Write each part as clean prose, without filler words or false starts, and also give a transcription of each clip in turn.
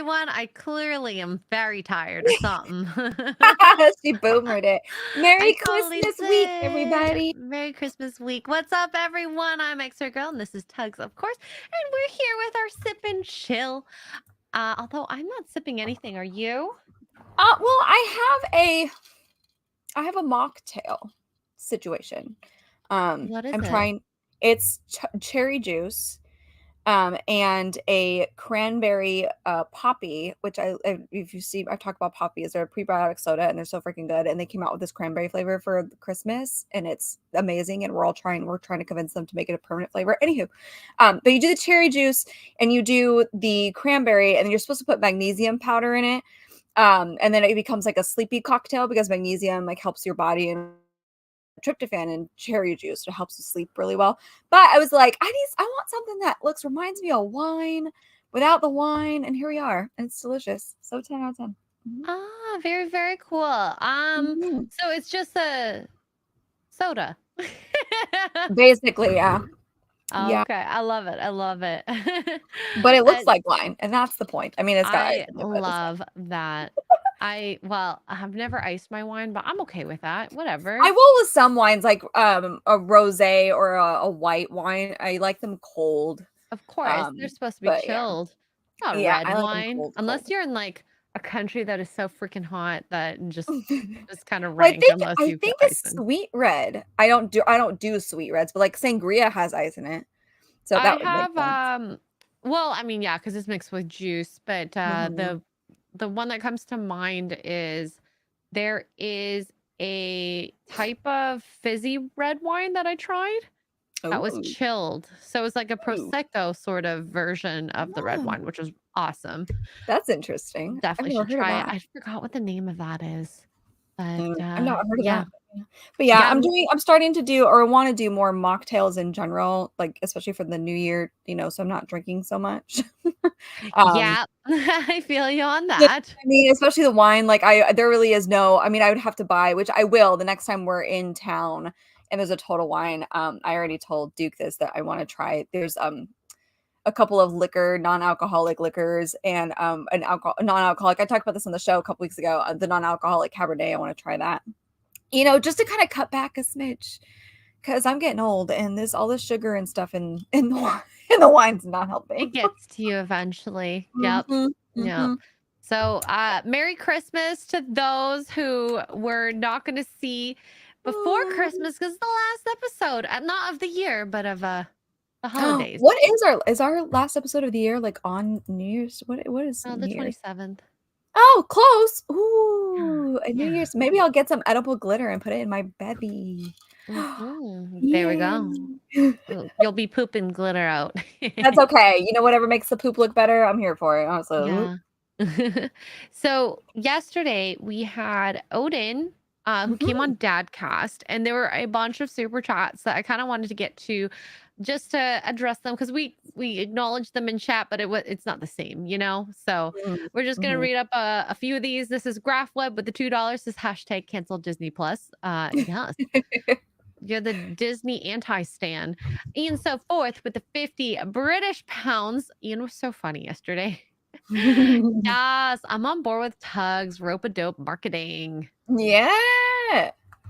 everyone. I clearly am very tired or something. She boomered it. Merry I totally Christmas week, did. everybody. Merry Christmas week. What's up, everyone? I'm Xer Girl, and this is Tugs, of course. And we're here with our sip and chill. Although I'm not sipping anything. Are you? Well, I have a mocktail situation. What is I'm it? trying. It's cherry juice, and a cranberry poppy, which if you see, I've talked about poppies. They're a prebiotic soda, and they're so freaking good. And they came out with this cranberry flavor for Christmas, and it's amazing. And we're trying to convince them to make it a permanent flavor. Anywho, but you do the cherry juice, and you do the cranberry, and then you're supposed to put magnesium powder in it. And then it becomes like a sleepy cocktail because magnesium like helps your body and tryptophan and cherry juice. It helps you sleep really well. But I was like, I want something that reminds me of wine without the wine. And here we are. And it's delicious. So 10 out of 10. Ah, very, very cool. Mhm. So it's just a soda. Basically, yeah. Yeah. Okay, I love it. I love it. But it looks like wine, and that's the point. I mean, it's got ice I in it, but it's love that. I've never iced my wine, but I'm okay with that. Whatever. I will with some wines, like a rosé or a white wine. I like them cold. Of course, they're supposed to be But yeah. chilled. Not Yeah, red I like them wine, unless you're in like a country that is so freaking hot that just kind of Well, rank unless I you put think ice it's in. sweet red. I don't do sweet reds, but like sangria has ice in it. So I that would make sense. have well, I mean, yeah, because it's mixed with juice, but Mhm. the one that comes to mind is there is a type of fizzy red wine that I tried that was Ooh. chilled. So it was like a Ooh. prosecco sort of version of the red wine, Oh, which was awesome. that's interesting. I've Definitely never should heard of try it. that. I forgot what the name of that is, but I've not heard of yeah, that. But yeah, yeah, I'm starting to do or want to do more mocktails in general, like especially for the new year, so I'm not drinking so much. Um, yeah. I feel you on yeah, that. I mean, especially the wine, like there really is no, I mean, I would have to buy, which I will the next time we're in town and there's a Total Wine. I already told Duke this that I want to try it. There's a couple of non-alcoholic liquors and non-alcoholic. I talked about this on the show a couple weeks ago. The non-alcoholic Cabernet. I want to try that. Just to kind of cut back a smidge because I'm getting old and all this sugar and stuff in the wine's not helping. It gets to you eventually. Yep. Mhm, Yep. mhm. So, Merry Christmas to those who we're not going to see before Mm. Christmas because it's the last episode, not of the year, but of the holidays. What is our last episode of the year like on New Year's? What is The New Year's? 27th. Oh, close. Yeah. Ooh, a New Yeah. Year's. Maybe I'll get some edible glitter and put it in my belly. There we Yay. go. You'll be pooping glitter out. That's okay. Whatever makes the poop look better, I'm here for it. Honestly. Yeah. So yesterday we had Odin, who came Mhm. on Dadcast, and there were a bunch of super chats that I kind of wanted to get to just to address them because we acknowledged them in chat, but it's not the same, you know. So Mm, we're just gonna mhm. read up a few of these. This is Grafweb with the $2. This hashtag cancel Disney Plus. Yes. You're the Disney anti-stan. Ian so forth with the 50 British pounds. Ian was so funny yesterday. Yes, I'm on board with Tugs, rope-a-dope marketing. Yeah.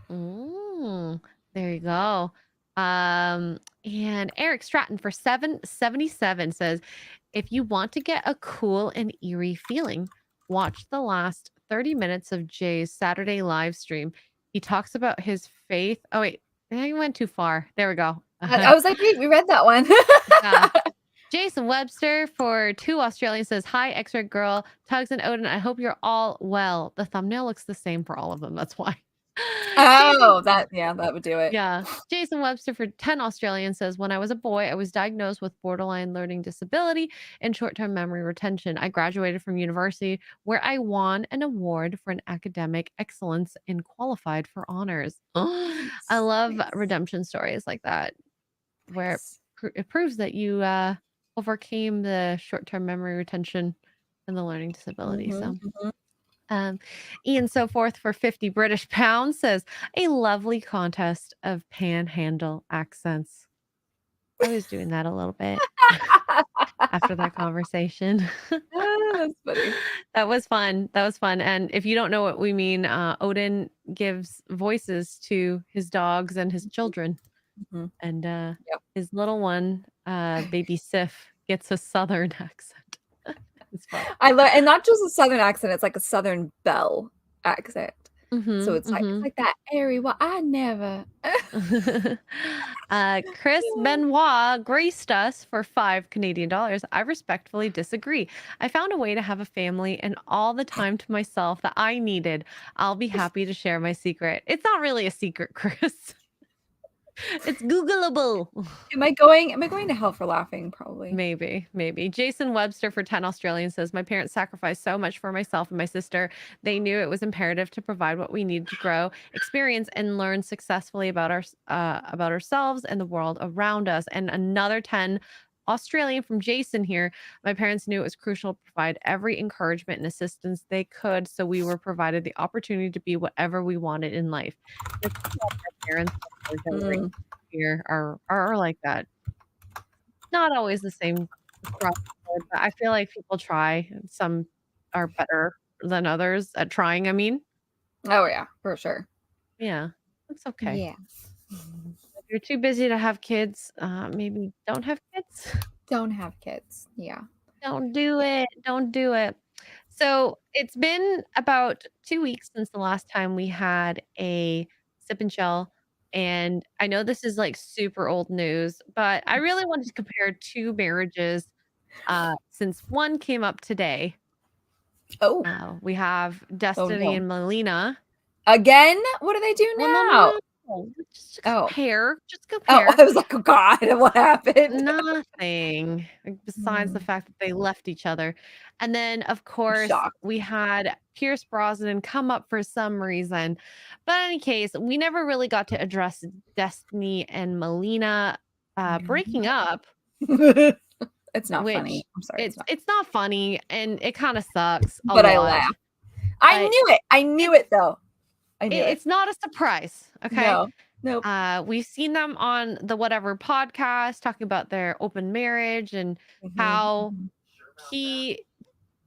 There you go. And Eric Stratton for 777 says, if you want to get a cool and eerie feeling, watch the last 30 minutes of Jay's Saturday live stream. He talks about his faith. Oh, wait, I went too far. There we go. I was like, wait, we read that one. Yeah. Jason Webster for 2 Australians says, hi, X-Ray Girl, Tugs and Odin. I hope you're all well. The thumbnail looks the same for all of them. That's why. Jason, Oh, that would do it. yeah. Jason Webster for 10 Australians says, when I was a boy, I was diagnosed with borderline learning disability and short-term memory retention. I graduated from university where I won an award for an academic excellence and qualified for honors. I love Nice. redemption stories like that, where Nice. it proves that you overcame the short-term memory retention and the learning disability. Mhm, So, mhm. Ian so forth for 50 British pounds says a lovely contest of panhandle accents. I was doing that a little bit. after that conversation. That's funny. That was fun. That was fun. And if you don't know what we mean, Odin gives voices to his dogs and his children. Mhm. And Yep. his little one, baby Sif, gets a southern accent. It's fun. I love, and not just a Southern accent, it's like a Southern belle accent. So Mhm, it's mhm. like that airy, "Well, I never." Chris Benoit graced us for $5 Canadian. I respectfully disagree. I found a way to have a family and all the time to myself that I needed. I'll be happy to share my secret. It's not really a secret, Chris. It's Googleable. Am I going to hell for laughing? Probably. Maybe, maybe. Jason Webster for 10 Australian says, my parents sacrificed so much for myself and my sister. They knew it was imperative to provide what we needed to grow, experience, and learn successfully about ourselves and the world around us. And another 10 Australian from Jason here. My parents knew it was crucial to provide every encouragement and assistance they could. So we were provided the opportunity to be whatever we wanted in life. And I think a lot of our parents, our generation Mm. here are like that. Not always the same across the board, but I feel like people try, and some are better than others at trying, I mean. Oh, yeah, for sure. Yeah, that's okay. Yeah. If you're too busy to have kids, maybe don't have kids. Don't have kids. Yeah. Don't do Yeah. it, don't do it. So, it's been about 2 weeks since the last time we had a sip and chill, and I know this is, like, super old news, but I really wanted to compare 2 marriages, since one came up today. Oh. We have Oh, Destiny no. and Melina. Again? What do they do Well, no, no, now? no, no. Just Oh. compare, just Oh, compare. I was like, "Oh god, what happened?" Nothing, like, besides the Mm, fact that they left each other. And then, of I'm course, shocked. we had Pierce Brosnan come up for some reason. But in any case, we never really got to address Destiny and Melina breaking No. up, It's not funny. which I'm sorry, it's it's not. it's not funny and it kind of sucks a But I lot. laughed. I But knew it. I knew it's it, though. I knew it. it's not a surprise, okay? No. Nope. We've seen them on the Whatever podcast talking about their open marriage and Mhm, how mhm. he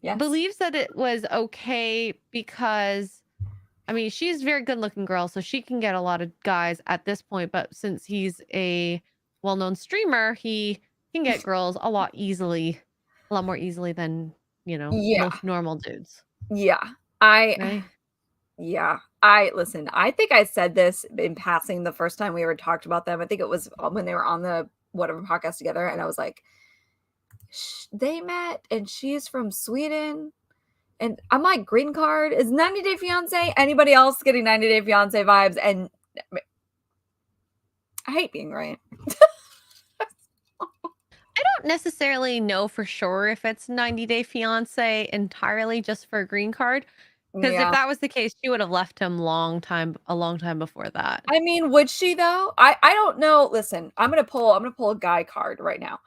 Yes. believes that it was okay because, I mean, she's a very good looking girl, so she can get a lot of guys at this point. But since he's a well known streamer, he can get girls a lot more easily than, Yeah. most normal dudes, Yeah. I right? yeah. I listen, I think I said this in passing the first time we ever talked about them. I think it was, when they were on the Whatever podcast together, and I was like, They met, and she's from Sweden." And I'm like, "Green card? Is 90 Day Fiancé anybody else getting 90 Day Fiancé vibes?" And I hate being right. I don't necessarily know for sure if it's 90 Day Fiance entirely just for a green card. Because if Yeah. that was the case, she would have left him a long time before that. I mean, would she though? I don't know. Listen, I'm gonna pull a guy card right now.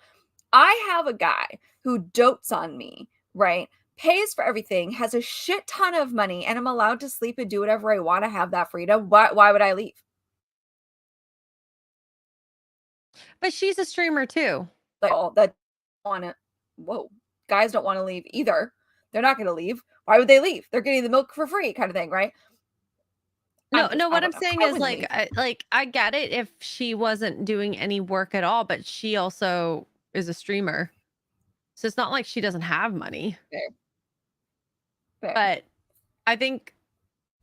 I have a guy who dotes on me, right? Pays for everything, has a shit ton of money, and I'm allowed to sleep and do whatever I want to have that freedom. Why would I leave? But she's a streamer too. Like, all that wanna whoa. Guys don't want to leave either. They're not gonna leave. Why would they leave? They're getting the milk for free, kind of thing, right? No, no, I what I'm don't know. saying I is wouldn't leave. I get it if she wasn't doing any work at all, but she also is a streamer. So it's not like she doesn't have money. Fair, fair. But I think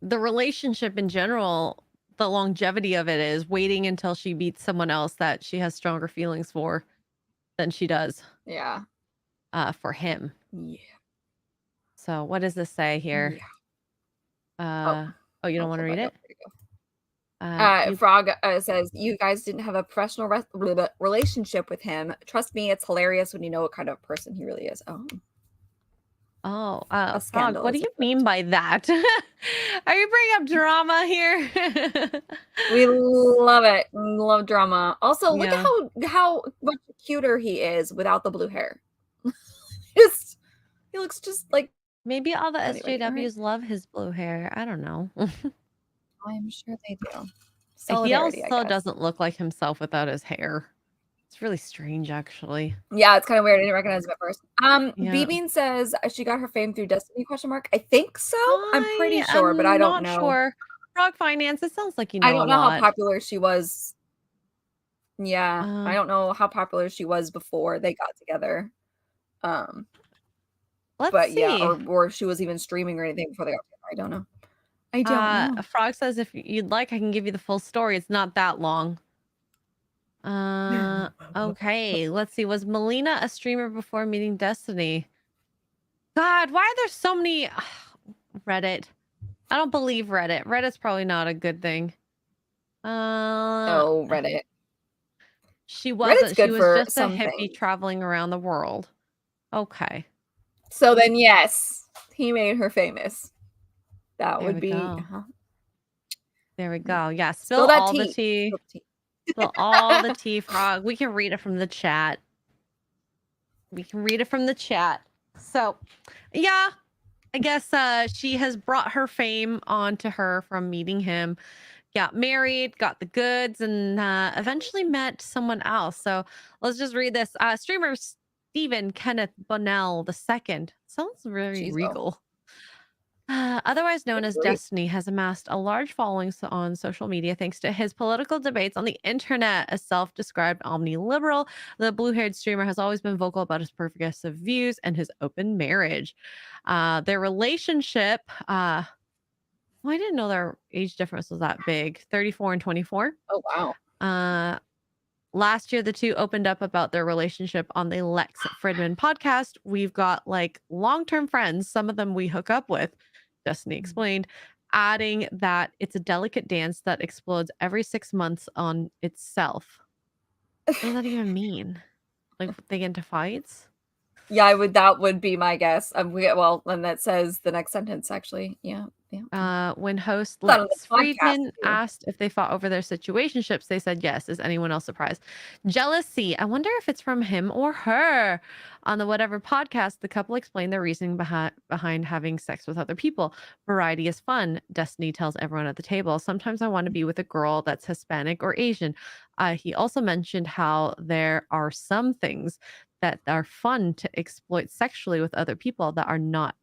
the relationship in general, the longevity of it is waiting until she meets someone else that she has stronger feelings for than she does Yeah. for him. Yeah. So what does this say here? Yeah. Oh, Oh, you don't I'll want to pull read back up. it? There you go. You Frog says, "You guys didn't have a professional relationship with him. Trust me, it's hilarious when you know what kind of person he really is." Oh, Oh, a Frog, scandal what do is you afoot. mean by that? Are you bringing up drama here? We love it. Love drama. Also, look at Yeah. how much cuter he is without the blue hair. Just he looks just like Maybe all the anyway. All right, SJWs love his blue hair. I don't know. I'm sure they do. He Solidarity, I also guess. doesn't look like himself without his hair. It's really strange, actually. Yeah, it's kind of weird. I didn't recognize him at first. Yeah. Beebing says she got her fame through Destiny, question mark. I think so. I'm pretty I sure, but I am don't not know. sure. Frog Finance, it sounds like you I know a don't know how lot. popular she was. Yeah, I Uh, don't know how popular she was before they got together. let's But yeah, see. or she was even streaming or anything before they got together. I don't know. I don't know. Frog says if you'd like, I can give you the full story. It's not that long. Okay. Let's see. Was Melina a streamer before meeting Destiny? God, why are there so many Reddit? I don't believe Reddit. Reddit's probably not a good thing. Oh, Reddit. She Reddit's wasn't. She good was for just a some hippie things. traveling around the world. Okay. So then, yes, he made her famous. That There would we be go. There we go. Yeah. Spill Spill that all the tea. tea. Spill the tea. Spill all the tea, Frog. We can read it from the chat. So, yeah, I guess she has brought her fame onto her from meeting him, got married, got the goods, and eventually met someone else. So let's just read this. Streamer Stephen Kenneth Bonnell II. Sounds very Jeez, regal. Otherwise known as great. Destiny, has amassed a large following on social media thanks to his political debates on the internet. A self described omni-liberal, the blue haired streamer has always been vocal about his progressive views and his open marriage. Their relationship, well, I didn't know their age difference was that big, 34 and 24. Oh wow. Last year, the two opened up about their relationship on the Lex Fridman podcast. We've got like long term friends, some of them we hook up with, Destiny explained, adding that it's a delicate dance that explodes every 6 months on itself. What does that even mean? Like they get into fights? Yeah, that would be my guess. Well, and that says the next sentence actually. Yeah. When host Not on the Lex podcast Friedman too. asked if they fought over their situationships, they said yes. Is anyone else surprised? Jealousy. I wonder if it's from him or her. On the Whatever podcast, the couple explained their reasoning behind having sex with other people. Variety is fun, Destiny tells everyone at the table. Sometimes I want to be with a girl that's Hispanic or Asian. He also mentioned how there are some things that are fun to exploit sexually with other people that are not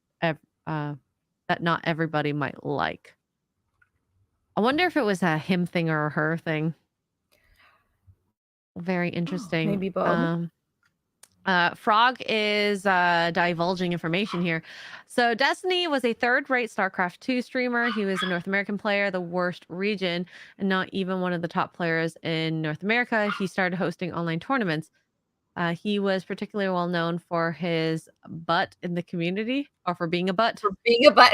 that not everybody might like. I wonder if it was a him thing or a her thing. Very interesting. Maybe both. Frog is divulging information here. So Destiny was a third-rate StarCraft 2 streamer. He was a North American player, the worst region, and not even one of the top players in North America. He started hosting online tournaments. He was particularly well known for his butt in the community, or for being a butt. For being a butt.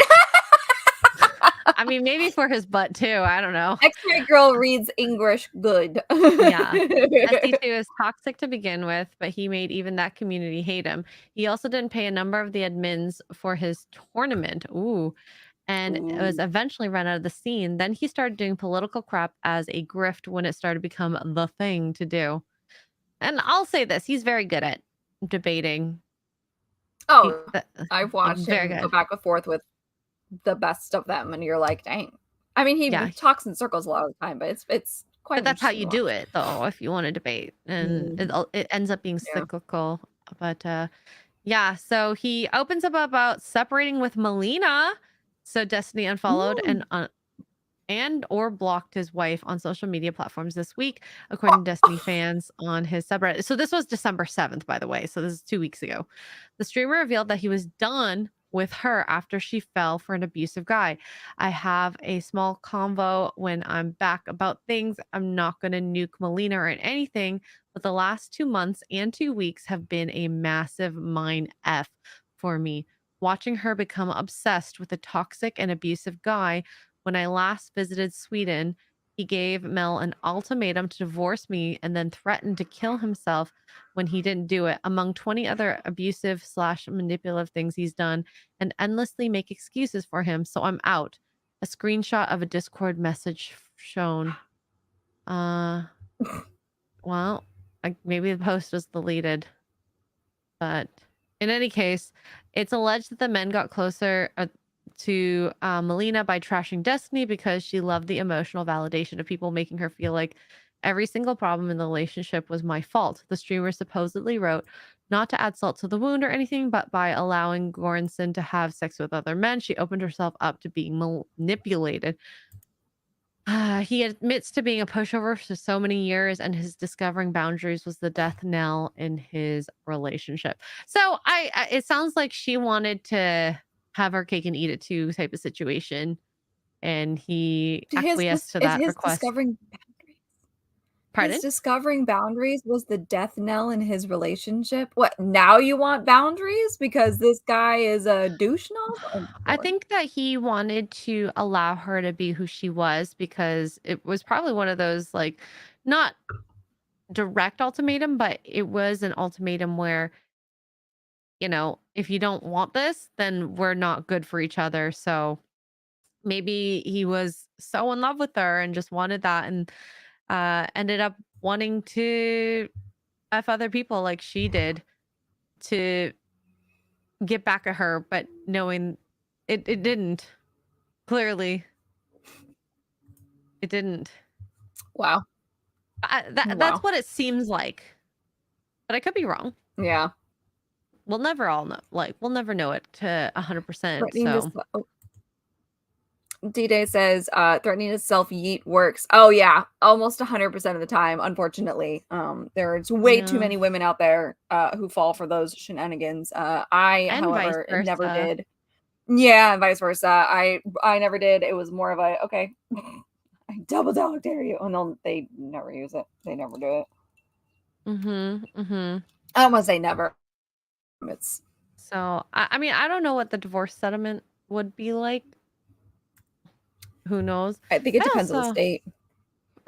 I mean, maybe for his butt too. I don't know. X-ray girl reads English good. Yeah. SC2 is toxic to begin with, but he made even that community hate him. He also didn't pay a number of the admins for his tournament. Ooh. And was Ooh. eventually run out of the scene. Then he started doing political crap as a grift when it started to become the thing to do. And I'll say this, he's very good at debating. Oh, I've watched very him good. go back and forth with the best of them, and you're like, dang. I mean, he talks in circles a lot of the time, but it's quite. But that's how you do it, though, if you want to debate, and it ends up being cyclical. But yeah, so he opens up about separating with Melina. So Destiny unfollowed and or blocked his wife on social media platforms this week, according to Destiny fans on his subreddit. So this was December 7th, by the way. So this is 2 weeks ago. The streamer revealed that he was done with her after she fell for an abusive guy. I have a small convo when I'm back about things. I'm not going to nuke Melina or anything, but the last 2 months and 2 weeks have been a massive mind F for me. Watching her become obsessed with a toxic and abusive guy. When I last visited Sweden, he gave Mel an ultimatum to divorce me and then threatened to kill himself when he didn't do it, among 20 other abusive / manipulative things he's done, and endlessly make excuses for him. So I'm out. A screenshot of a Discord message shown. Well, maybe the post was deleted. But in any case, it's alleged that the men got closer to Melina by trashing Destiny because she loved the emotional validation of people making her feel like Every single problem in the relationship was my fault. The streamer supposedly wrote, not to add salt to the wound or anything, but by allowing Goranson to have sex with other men, she opened herself up to being manipulated. He admits to being a pushover for so many years, and his discovering boundaries was the death knell in his relationship. So it sounds like she wanted to have her cake and eat it too type of situation, and he acquiesced to that His request. discovering boundaries. Pardon? His discovering boundaries was the death knell in his relationship. What, now you want boundaries because this guy is a douche knob? Oh, I Lord. think that he wanted to allow her to be who she was because it was probably one of those, like, not direct ultimatum, but it was an ultimatum where, if you don't want this, then we're not good for each other. So maybe he was so in love with her and just wanted that, and ended up wanting to F other people like she did to get back at her, but knowing it didn't. Clearly, it didn't. Wow. That's what it seems like, but I could be wrong. Yeah. We'll never all know. Like, we'll never know it to 100%. So D-Day says, threatening to self-yeet works. Oh, yeah. Almost 100% of the time, unfortunately. There's way too many women out there who fall for those shenanigans. However, never did. Yeah, and vice versa. I never did. It was more of a, okay, I double dog dare you. And they never use it. They never do it. I don't want to say never. So, I mean, I don't know what the divorce settlement would be like. Who knows? I think it depends on the state.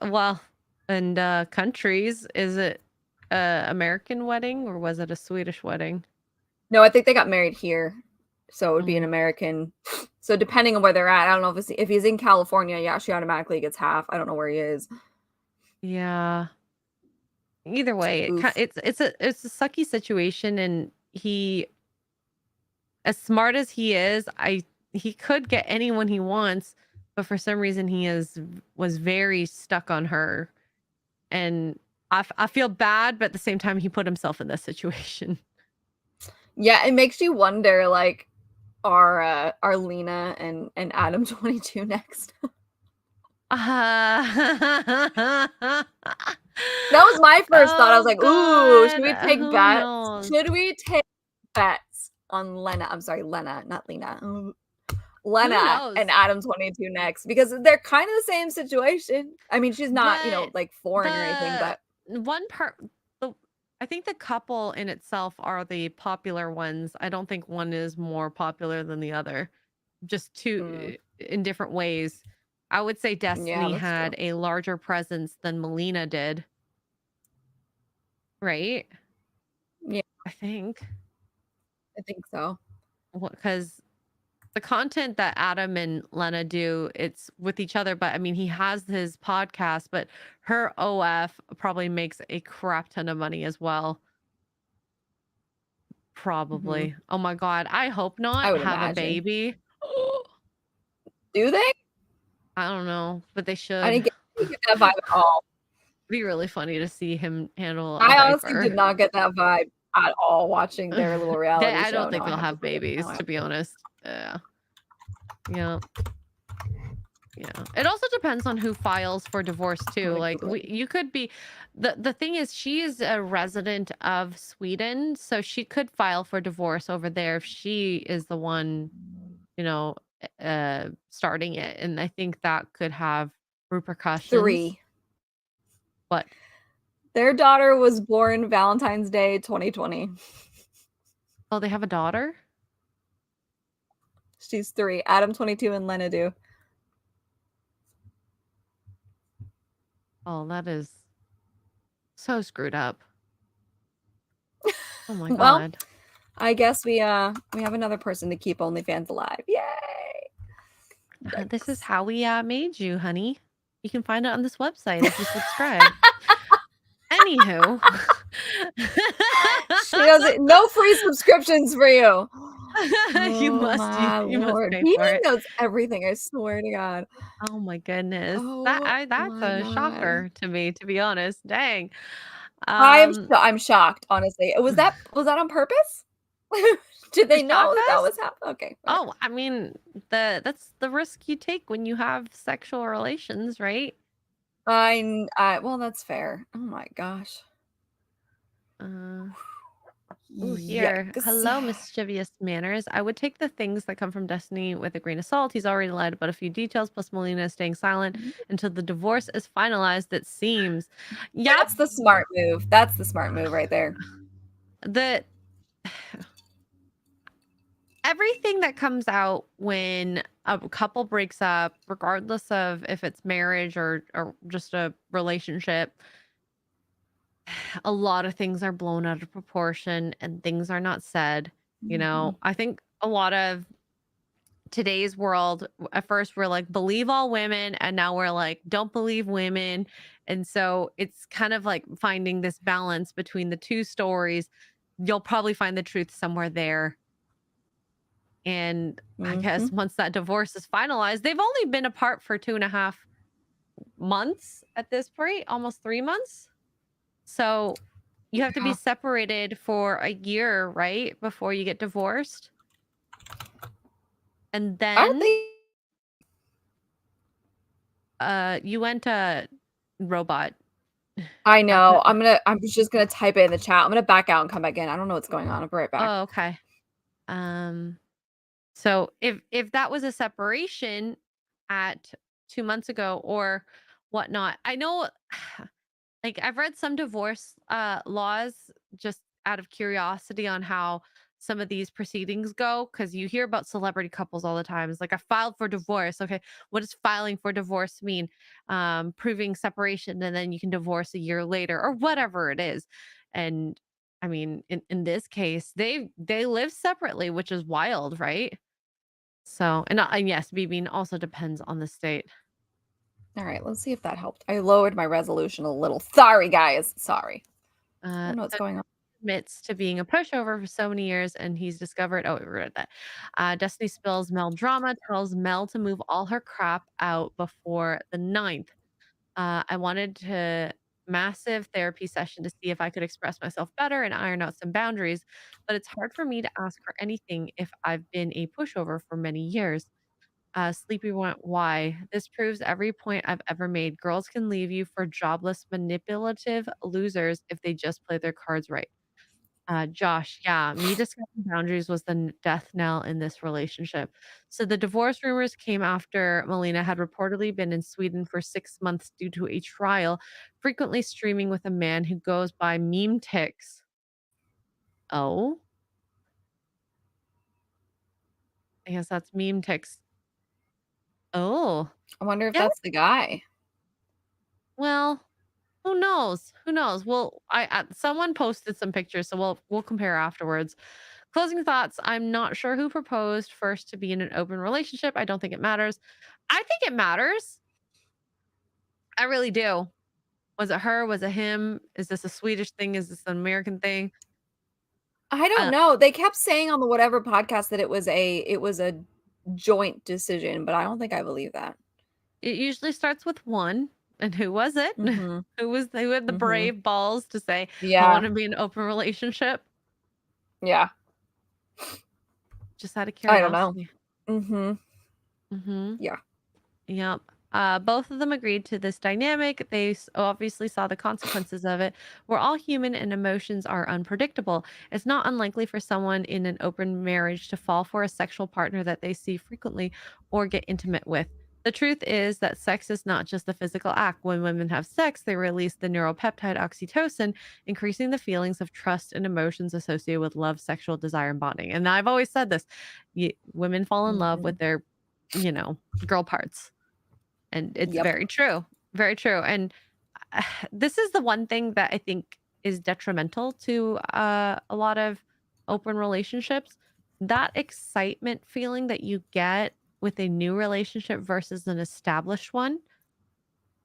Well, and countries, is it a American wedding or was it a Swedish wedding? No, I think they got married here. So it would be an American. So depending on where they're at, I don't know if he's in California, yeah, she automatically gets half. I don't know where he is. Yeah. Either way, it's a sucky situation, and he, as smart as he is, he could get anyone he wants, but for some reason he was very stuck on her, and I feel bad, but at the same time he put himself in this situation. Yeah, it makes you wonder, like, are Lena and Adam 22 next? That was my first thought. I was like, ooh, should we take bets? Should we take bets on Lena? I'm sorry, Lena, not Lena. Lena and Adam 22 next, because they're kind of the same situation. I mean, she's not, like foreign or anything, but one part, I think the couple in itself are the popular ones. I don't think one is more popular than the other. Just two in different ways. I would say Destiny had a larger presence than Melina did. Right? Yeah. I think so. Because the content that Adam and Lena do, it's with each other, but I mean, he has his podcast, but her OF probably makes a crap ton of money as well. Probably. Oh my God. I hope not have a baby. Do they? I don't know, but they should. I didn't get that vibe at all. It'd be really funny to see him handle I honestly did not get that vibe at all watching their little reality show. I don't think they'll have babies, to be honest. Yeah. It also depends on who files for divorce too. Like, you could be, the thing is, she is a resident of Sweden, so she could file for divorce over there if she is the one, starting it, and I think that could have repercussions. 3. What? Their daughter was born Valentine's Day 2020. Oh, they have a daughter? She's 3. Adam 22 and Lena do. Oh, that is so screwed up. Oh my God. Well, I guess we have another person to keep OnlyFans alive. Yay! This is how we made you, honey. You can find it on this website if you subscribe. Anywho. She doesn't, no free subscriptions for you. Oh my You must lord. pay BB for it. knows everything, I swear to God. Oh my goodness. Oh That's my a god. shocker to me, to be honest. Dang. Um, I'm shocked, honestly. Was that on purpose? Did to they shock know that us? was happening? Okay, okay. Oh, I mean, that's the risk you take when you have sexual relations, right? Well, that's fair. Oh my gosh. Uh, ooh, here. Yikes. Hello, mischievous manners. I would take the things that come from Destiny with a grain of salt. He's already lied about a few details, plus Melina is staying silent until the divorce is finalized, it seems. Yep. That's the smart move. That's the smart move right there. The everything that comes out when a couple breaks up, regardless of if it's marriage or just a relationship, a lot of things are blown out of proportion and things are not said. Mhm. I think a lot of today's world, at first we're like, believe all women, and now we're like, don't believe women. And so it's kind of like finding this balance between the two stories. You'll probably find the truth somewhere there. And I guess Mhm. once that divorce is finalized, they've only been apart for 2.5 months at this point, almost 3 months. So you have to be Yeah. separated for a year, right? Before you get divorced. And Aren't then they you went to robot. I know. I'm just gonna type it in the chat. I'm gonna back out and come back in. I don't know what's going on. I'll be right back. Oh, okay. Um so if that was a separation at 2 months ago or whatnot, I know like I've read some divorce laws just out of curiosity on how some of these proceedings go because you hear about celebrity couples all the time. It's like I filed for divorce. Okay, what does filing for divorce mean? Proving separation and then you can divorce a year later or whatever it is. And I mean, in this case, they live separately, which is wild, right? So and yes, BB also depends on the state. All right, let's see if that helped. I lowered my resolution a little. Sorry, guys. Sorry. I don't know what's So going on. admits to being a pushover for so many years, and he's discovered. Oh, we read that. Destiny spills Mel drama, tells Mel to move all her crap out before the 9th. I wanted to massive therapy session to see if I could express myself better and iron out some boundaries, but it's hard for me to ask for anything if I've been a pushover for many years. Sleepy went, why? This proves every point I've ever made. Girls can leave you for jobless, manipulative losers if they just play their cards right. Josh, yeah, me discussing boundaries was the death knell in this relationship. So the divorce rumors came after Melina had reportedly been in Sweden for 6 months due to a trial, frequently streaming with a man who goes by Meme Ticks. Oh, I guess that's Meme Ticks. Oh, I wonder if yeah. that's the guy. Well, who knows? Who knows? Well, someone posted some pictures, so we'll compare afterwards. Closing thoughts. I'm not sure who proposed first to be in an open relationship. I don't think it matters. I think it matters. I really do. Was it her? Was it him? Is this a Swedish thing? Is this an American thing? I don't Uh, know. They kept saying on the whatever podcast that it was a joint decision, but I don't think I believe that. it usually starts with one. And who was it? Mhm. Who had the Mhm. brave balls to say, I Yeah. want to be in an open relationship? Yeah. Just out of I don't know. curiosity. Mhm. Mm-hmm. Yeah. Yep. Both of them agreed to this dynamic. They obviously saw the consequences of it. We're all human and emotions are unpredictable. It's not unlikely for someone in an open marriage to fall for a sexual partner that they see frequently or get intimate with. The truth is that sex is not just a physical act. When women have sex, they release the neuropeptide oxytocin, increasing the feelings of trust and emotions associated with love, sexual desire, and bonding. And I've always said this women fall in love with Mhm. their, you know, girl parts and it's Yep. very true. Very true. And this is the one thing that I think is detrimental to a lot of open relationships. That excitement feeling that you get with a new relationship versus an established one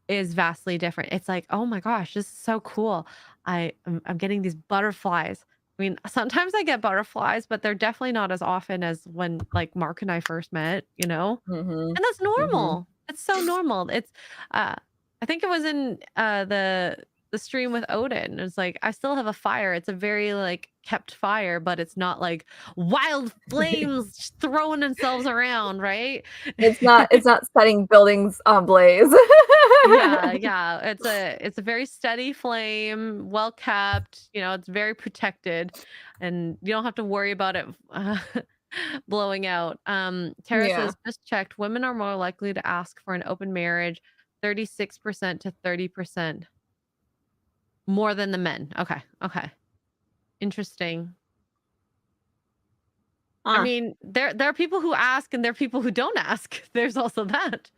is vastly different. It's like, oh my gosh, this is so cool. I'm getting these butterflies. I mean, sometimes I get butterflies, but they're definitely not as often as when like Mark and I first met, Mhm. And that's Mhm. normal. It's so normal. It's uh I think it was in the stream with Odin. It's like I still have a fire. It's a very like kept fire, but it's not like wild flames throwing themselves around, right? It's not setting buildings on blaze. Yeah, yeah. It's a very steady flame, well kept, it's very protected and you don't have to worry about it blowing out. Tara Yeah. says just checked, women are more likely to ask for an open marriage, 36% to 30% more than the men. Okay. Okay. Interesting. I Huh. mean, there are people who ask and there are people who don't ask. There's also that.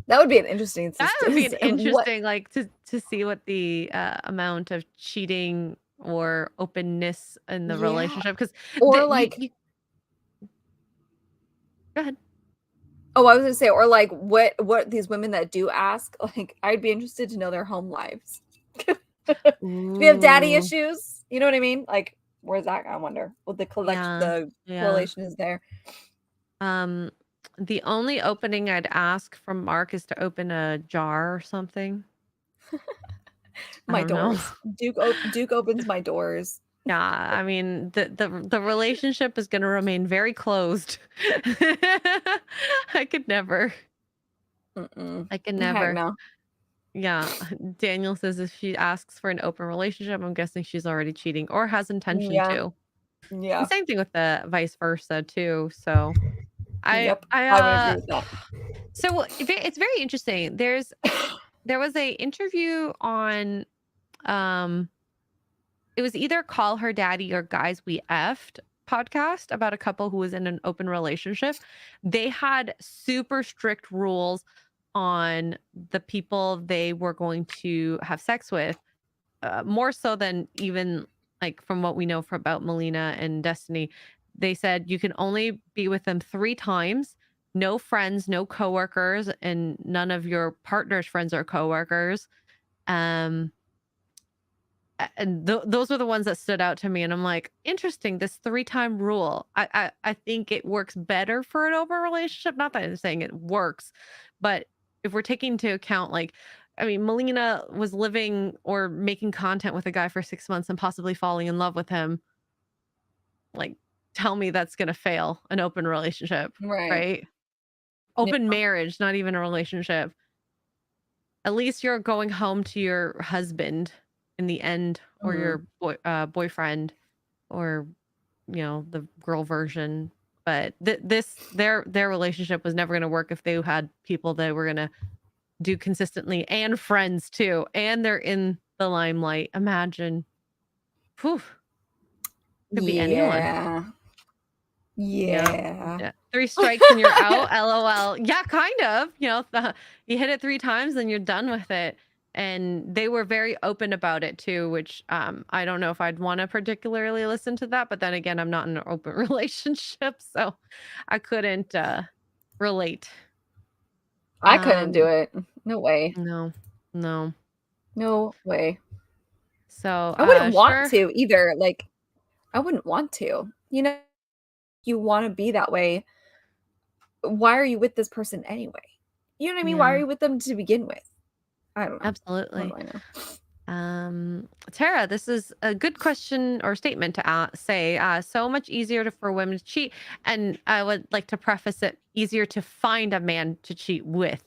That would be an interesting That would be an what interesting, like, to see what the, amount of cheating or openness in the yeah. relationship, because Or the you like you go ahead. oh, I was gonna say, or like what these women that do ask, like I'd be interested to know their home lives. Do we have daddy Ooh, issues? You know what I mean? Like, where's that? I wonder. What yeah, the yeah. correlation is there. Um, the only opening I'd ask from Mark is to open a jar or something. I My don't know. doors. Duke opens my doors. Yeah, I mean, the relationship is gonna remain very closed. I could never. Mm-mm. I could Heck never. no. Yeah, Daniel says if she asks for an open relationship, I'm guessing she's already cheating or has intention Yeah. to. And Yeah. same thing with the vice versa too. So I Yep. I I would agree with that. so it's very interesting. There was a interview on um it was either Call Her Daddy or Guys We Effed podcast about a couple who was in an open relationship. They had super strict rules on the people they were going to have sex with, more so than even like from what we know about Melina and Destiny. They said you can only be with them 3 times. No friends, no coworkers, and none of your partner's friends or coworkers. Um, and those were the ones that stood out to me, and I'm like, interesting. This 3-time rule. I think it works better for an open relationship. Not that I'm saying it works, but if we're taking into account, like, I mean, Melina was living or making content with a guy for 6 months and possibly falling in love with him. Like, tell me that's gonna fail an open relationship, Right. right? Yeah. Open marriage, not even a relationship. At least you're going home to your husband in the end, or Mhm. your boyfriend, or the girl version. But their relationship was never going to work if they had people they were going to do consistently, and friends too, and they're in the limelight. Imagine. Whew, could be anyone. Yeah. Yeah. Yeah. Yeah. 3 strikes and you're out. LOL. Yeah, kind of. You hit it 3 times and you're done with it. And they were very open about it too, which I don't know if I'd want to particularly listen to that, but then again, I'm not in an open relationship, so I couldn't relate. I couldn't do Um it. No way. no. No. No way. So I wouldn't want sure. to either. Like, I wouldn't want to. You want to be that way. Why are you with this person anyway? You know what I mean? Why are Yeah, you with them to begin with? I don't know. What do absolutely. I know? Tara, this is a good question or statement to say. So much easier for women to cheat, and I would like to preface it: easier to find a man to cheat with.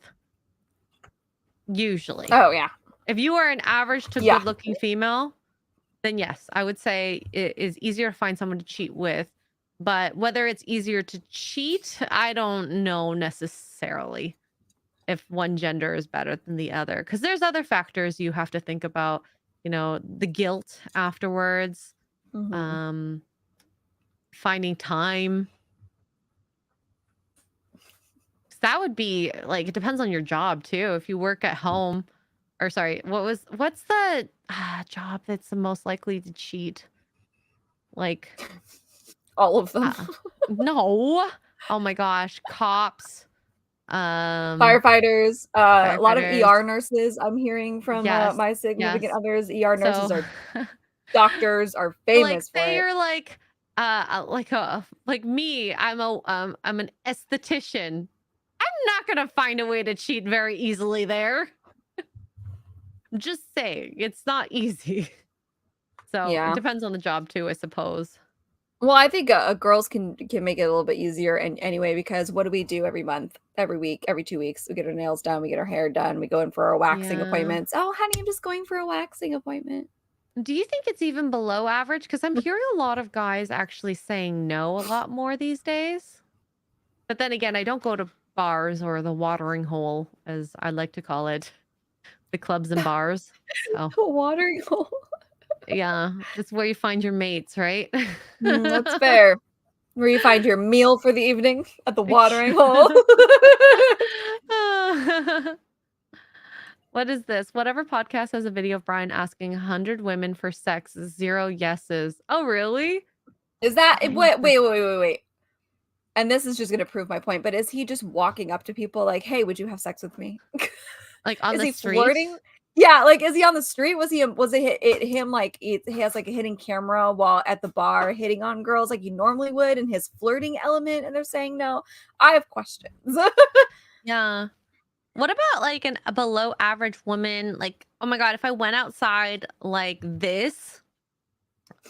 Usually, Oh yeah. if you are an average to Yeah. good-looking female, then yes, I would say it is easier to find someone to cheat with. But whether it's easier to cheat, I don't know necessarily if one gender is better than the other, because there's other factors you have to think about, the guilt afterwards, Mhm. um finding time. 'Cause that would be like, it depends on your job too. If you work at home, or sorry, what's the job that's the most likely to cheat, like, All of them. uh, no, oh my gosh, cops, um Firefighters, a lot of firefighters, ER nurses. I'm hearing from yes, my significant yes. others. ER nurses So are Doctors are Like, famous for say it. you're like me, I'm an esthetician. I'm not gonna find a way to cheat very easily there. Just saying, it's not easy. So it Yeah. depends on the job too, I suppose. Well, I think girls can make it a little bit easier, and anyway, because what do we do every month, every week, every 2 weeks? We get our nails done, we get our hair done, we go in for our waxing Yeah. appointments. Oh, honey, I'm just going for a waxing appointment. Do you think it's even below average? Because I'm hearing a lot of guys actually saying no a lot more these days. But then again, I don't go to bars or the watering hole, as I like to call it, the clubs and bars. So A watering hole. yeah, it's where you find your mates, right? That's fair. Where you find your meal for the evening at the watering hole. What is this? Whatever podcast has a video of Brian asking 100 women for sex, 0 yeses. Oh, really? Is that I have wait. And this is just gonna prove my point, but is he just walking up to people like, "Hey, would you have sex with me?" like on Is the he street. flirting? Yeah, like, is he on the street? Was it him, like, he has, like, a hidden camera while at the bar hitting on girls like he normally would in his flirting element, and they're saying no? I have questions. Yeah. What about like a below average woman? Like, oh my God, if I went outside like this,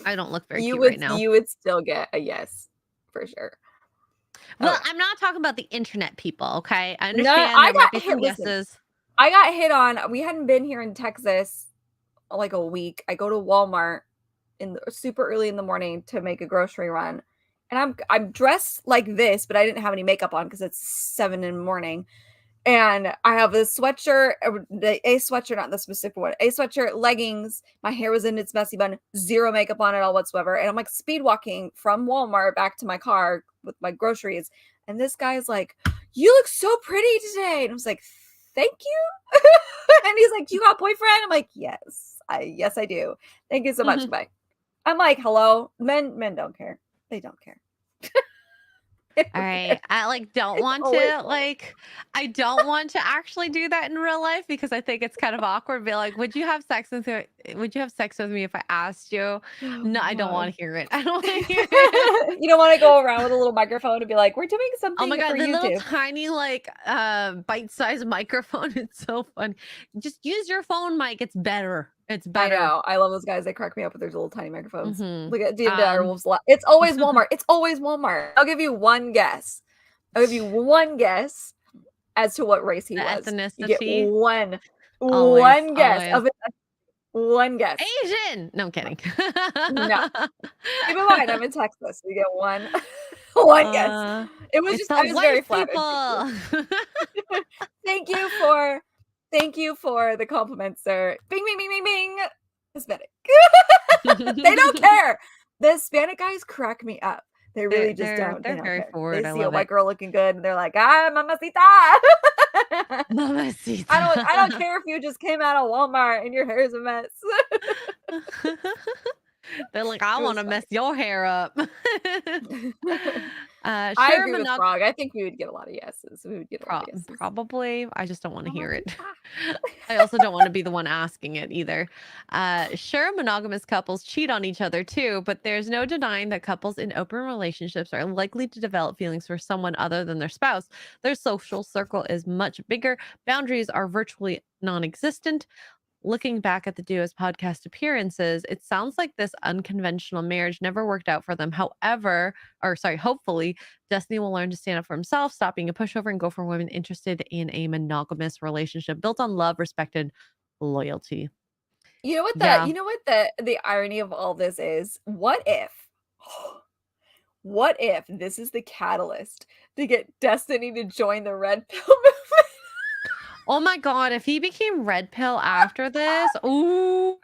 I don't look very cute right now. You would still get a yes, for sure. Oh, Well, yeah. I'm not talking about the internet people, okay? I No, understand I there might got be some hit listen, yeses. I got hit on. We hadn't been here in Texas, like, a week. I go to Walmart in the super early in the morning to make a grocery run, and I'm dressed like this, but I didn't have any makeup on because it's 7 in the morning, and I have a sweatshirt, a sweatshirt, not the specific one, a sweatshirt, leggings, my hair was in its messy bun, 0 makeup on at all whatsoever, and I'm, like, speed walking from Walmart back to my car with my groceries, and this guy's like, "You look so pretty today," and I was like, "Thank you." And he's like, "You got a boyfriend?" I'm like, yes, I do. Thank you so much. Bye." I'm like, "Hello?" Men don't care. They don't care. They All don't right. care. I like don't It's want always to like I don't want to actually do that in real life because I think it's kind of awkward. Be like, would you have sex with me? Would you have sex with me if I asked you? oh No, I don't want god. to hear it. I don't want to hear it. You don't wanna go around with a little microphone and be like, "We're doing Oh my something for God, the little YouTube." tiny like bite-sized microphone. It's so fun. Just use your phone mic. It's better. It's I better. know. I love those guys. They crack me up with their little tiny microphones. Mm-hmm. Look at the Direwolves. It's always Walmart. It's always Walmart. I'll give you one guess. I'll give you one guess as to what race he The was. You get ethnicity. Always, one guess always. of it. One guess. Asian. No, I'm kidding. No. Keep in mind, I'm in Texas. You get one one guess. It was It's just the I was very white flattered. people. Thank you for thank you for the compliment, sir. Bing, bing, bing, bing, bing. Hispanic. They don't care. The Hispanic guys crack me up. They They're really just they're don't. They they're don't very care. They forward. I see a love white it. girl looking good and they're like, "Ah, mamacita." I don't Mamacita. care if you just came out of Walmart and your hair is a mess. They're like, I It want was to funny. mess your hair up. I Sure, agree with Frog. I think we would get a lot of yeses. We would get a lot of yeses. probably. I just don't want to hear it. Mamacita. I also don't want to be the one asking it either. Sure, monogamous couples cheat on each other too, but there's no denying that couples in open relationships are likely to develop feelings for someone other than their spouse. Their social circle is much bigger, boundaries are virtually non existent. Looking back at the duo's podcast appearances, it sounds like this unconventional marriage never worked out for them. However, or sorry, hopefully, Destiny will learn to stand up for himself, stop being a pushover, and go for women interested in a monogamous relationship built on love, respect, and loyalty. Yeah. You know what the irony of all this is? What if what if this is the catalyst to get Destiny to join the red pill movement? Oh my God. If he became red pill after this, ooh,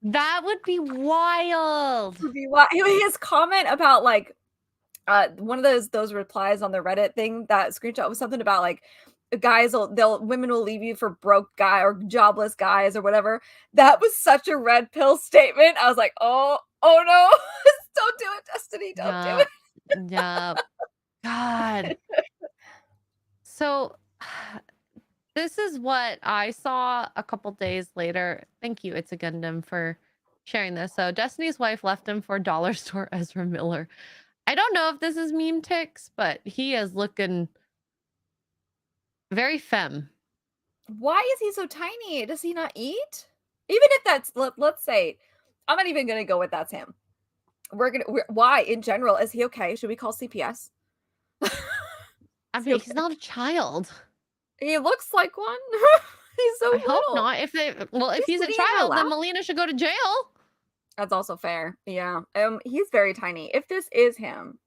that would be wild. Would be why his comment about like one of those replies on the Reddit thing, that screenshot was something about like women will leave you for broke guy or jobless guys or whatever. That was such a red pill statement. I was like, oh no, don't do it, Destiny, don't do Yeah. it. Yeah. God. So this is what I saw a couple days later. Thank you, It's a Gundam, for sharing this. So Destiny's wife left him for dollar store Ezra Miller. I don't know if this is meme ticks, but he is looking very femme. Why is he so tiny? Does he not eat? Even if that's let's say, I'm not even gonna go with that's him. Why in general is he okay? Should we call CPS? I mean, he's not a child. He looks like one. He's so I hope little. not. If He's he's a sitting in her child, then lap? Melina should go to jail. That's also fair. Yeah. He's very tiny. If this is him,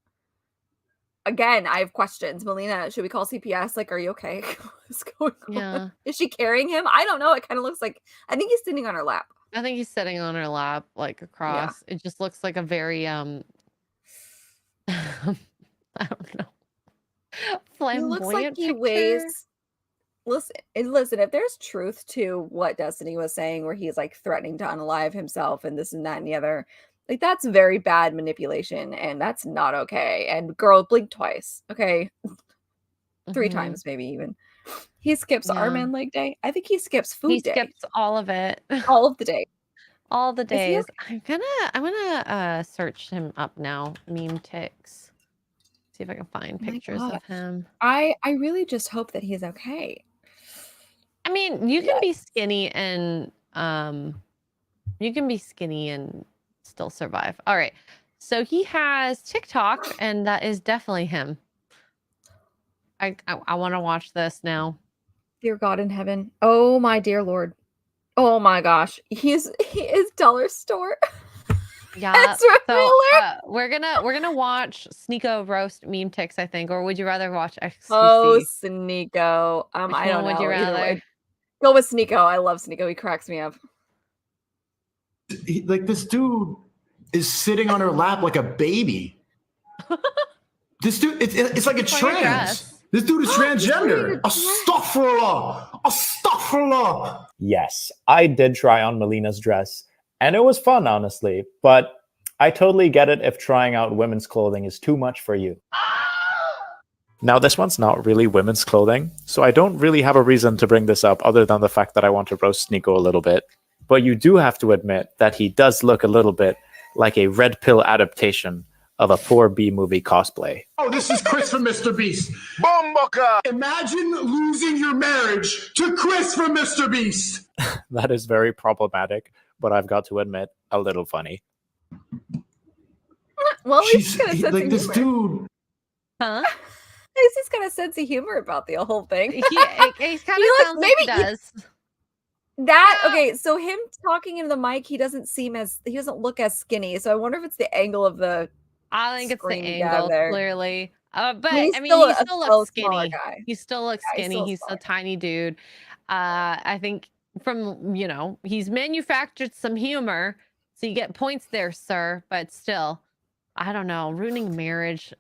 again, I have questions. Melina, should we call CPS? Like, are you okay? What's going on? Yeah. Is she carrying him? I don't know. It kind of looks like I think he's sitting on her lap. I think he's sitting on her lap, like across. It just looks like a very I don't know. He looks like Flamboyant he picture. weighs. Listen, if there's truth to what Destiny was saying, where he's like threatening to unalive himself and this and that and the other, like that's very bad manipulation and that's not okay. And girl, blink twice, okay? 3 Mhm. times, maybe even. He skips arm Yeah. and leg day. I think he skips He food day skips all of it. all of the day. All the Is he days. okay? I'm gonna search him up now. Meme ticks. See if I can find Oh my pictures gosh. of him. I really just hope that he's okay. I mean, you can Yeah. be skinny and still survive. All right. So he has TikTok, and that is definitely him. I want to watch this now. Dear God in heaven. Oh my dear Lord. Oh my gosh. He is dollar store. Yeah. Ezra So Miller. we're gonna watch Sneeko roast meme ticks, I think, or would you rather watch Oh, XQC? Sneeko. Which I one don't would you know. Either rather? way. Go with Sneeko. I love Sneeko. He cracks me up. Like this dude is sitting on her lap like a baby. This dude, it's like a He's wearing a trans. dress. This dude is He's wearing transgender. a dress. Astaghfirullah. Astaghfirullah. Yes, I did try on Melina's dress, and it was fun, honestly. But I totally get it if trying out women's clothing is too much for you. Now, this one's not really women's clothing, so I don't really have a reason to bring this up other than the fact that I want to roast Sneeko a little bit. But you do have to admit that he does look a little bit like a red pill adaptation of a poor B-movie cosplay. Oh, this is Chris from Mr. Beast. Bomboka! Imagine losing your marriage to Chris from Mr. Beast. That is very problematic, but I've got to admit, a little funny. Well, he's got a sense like of this humor. dude. Huh? He's got a sense of humor about the whole thing. He kind of sounds like he does. Okay, so him talking into the mic, he doesn't look as skinny. So I wonder if it's the angle of the I think it's the screen angle, there. clearly. But He's I mean, still he a still smaller looks skinny. guy. He still looks Yeah, skinny. He's a tiny dude. I think from, he's manufactured some humor. So you get points there, sir. But still, I don't know. Ruining marriage.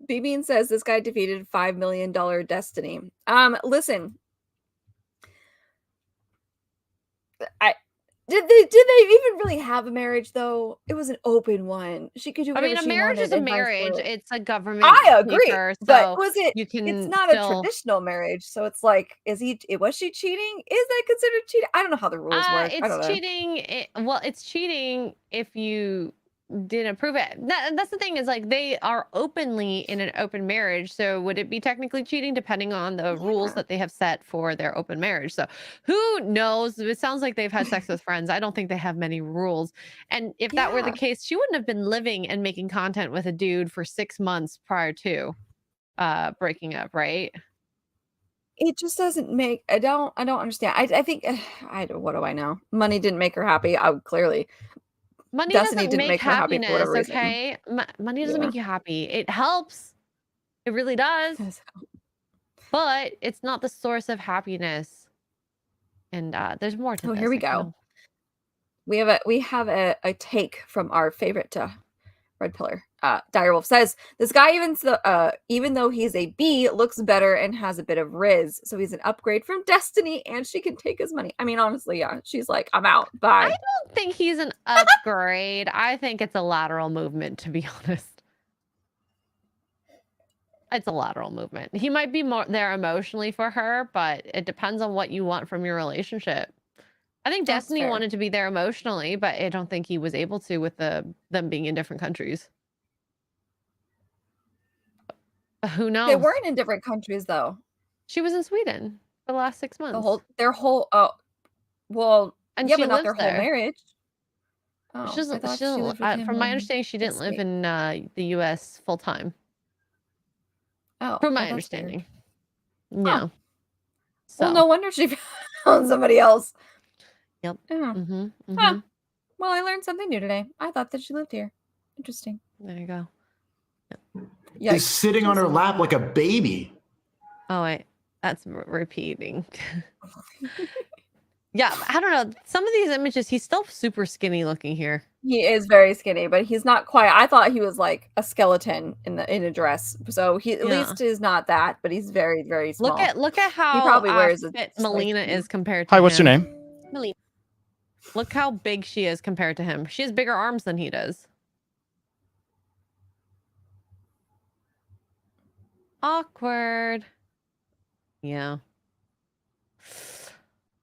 B-Bean says this guy defeated $5 million Destiny. Listen. Did they even really have a marriage though? It was an open one. She could do I whatever mean, a she marriage wanted is a and vice marriage. versa. It's a government. I agree, paper, but so you can it's not still... a traditional marriage, so it's like, was she cheating? Is that considered cheating? I don't know how the rules work. I don't know. It's cheating. It's cheating if you didn't approve it. That's the thing, is like they are openly in an open marriage. So would it be technically cheating, depending on the rules that they have set for their open marriage? So who knows? It sounds like they've had sex with friends. I don't think they have many rules. And if that were the case, she wouldn't have been living and making content with a dude for 6 months prior to breaking up, right? It just doesn't make. I don't understand. I think what do I know? Money didn't make her happy. Clearly. Money Destiny doesn't didn't make make her happy for whatever happiness, reason. okay? Money doesn't make you happy. It helps. It really does. But it's not the source of happiness. And there's more to this. Here we go. We have a take from our favorite Red Pillar. Direwolf says, this guy, even though he's a B, looks better and has a bit of Riz. So he's an upgrade from Destiny and she can take his money. I mean, honestly, yeah. She's like, I'm out. Bye. I don't think he's an upgrade. I think it's a lateral movement, to be honest. It's a lateral movement. He might be more there emotionally for her, but it depends on what you want from your relationship. I think That's Destiny fair. wanted to be there emotionally, but I don't think he was able to with them being in different countries. Who knows? They weren't in different countries though. She was in Sweden for the last 6 months. Their whole well, And yeah, she but not lives their whole there. marriage. She Oh, I doesn't, thought she she doesn't, lived with him from my in understanding, she didn't live State. in the U.S. full time. Oh, From my well, that's weird. understanding. Huh. Yeah. So. Well, no wonder she found somebody else. Yep. Yeah. Mm-hmm. Huh. Well, I learned something new today. I thought that she lived here. Interesting. There you go. Yeah. Is sitting on her lap like a baby. Oh wait, that's repeating. Yeah, I don't know. Some of these images, he's still super skinny looking here. He is very skinny, but he's not quite. I thought he was like a skeleton in a dress. So he at least is not that, but he's very, very small. Look at how he probably wears fit Melina is compared to Hi, him. what's your name? Melina. Look how big she is compared to him. She has bigger arms than he does. Awkward. Yeah.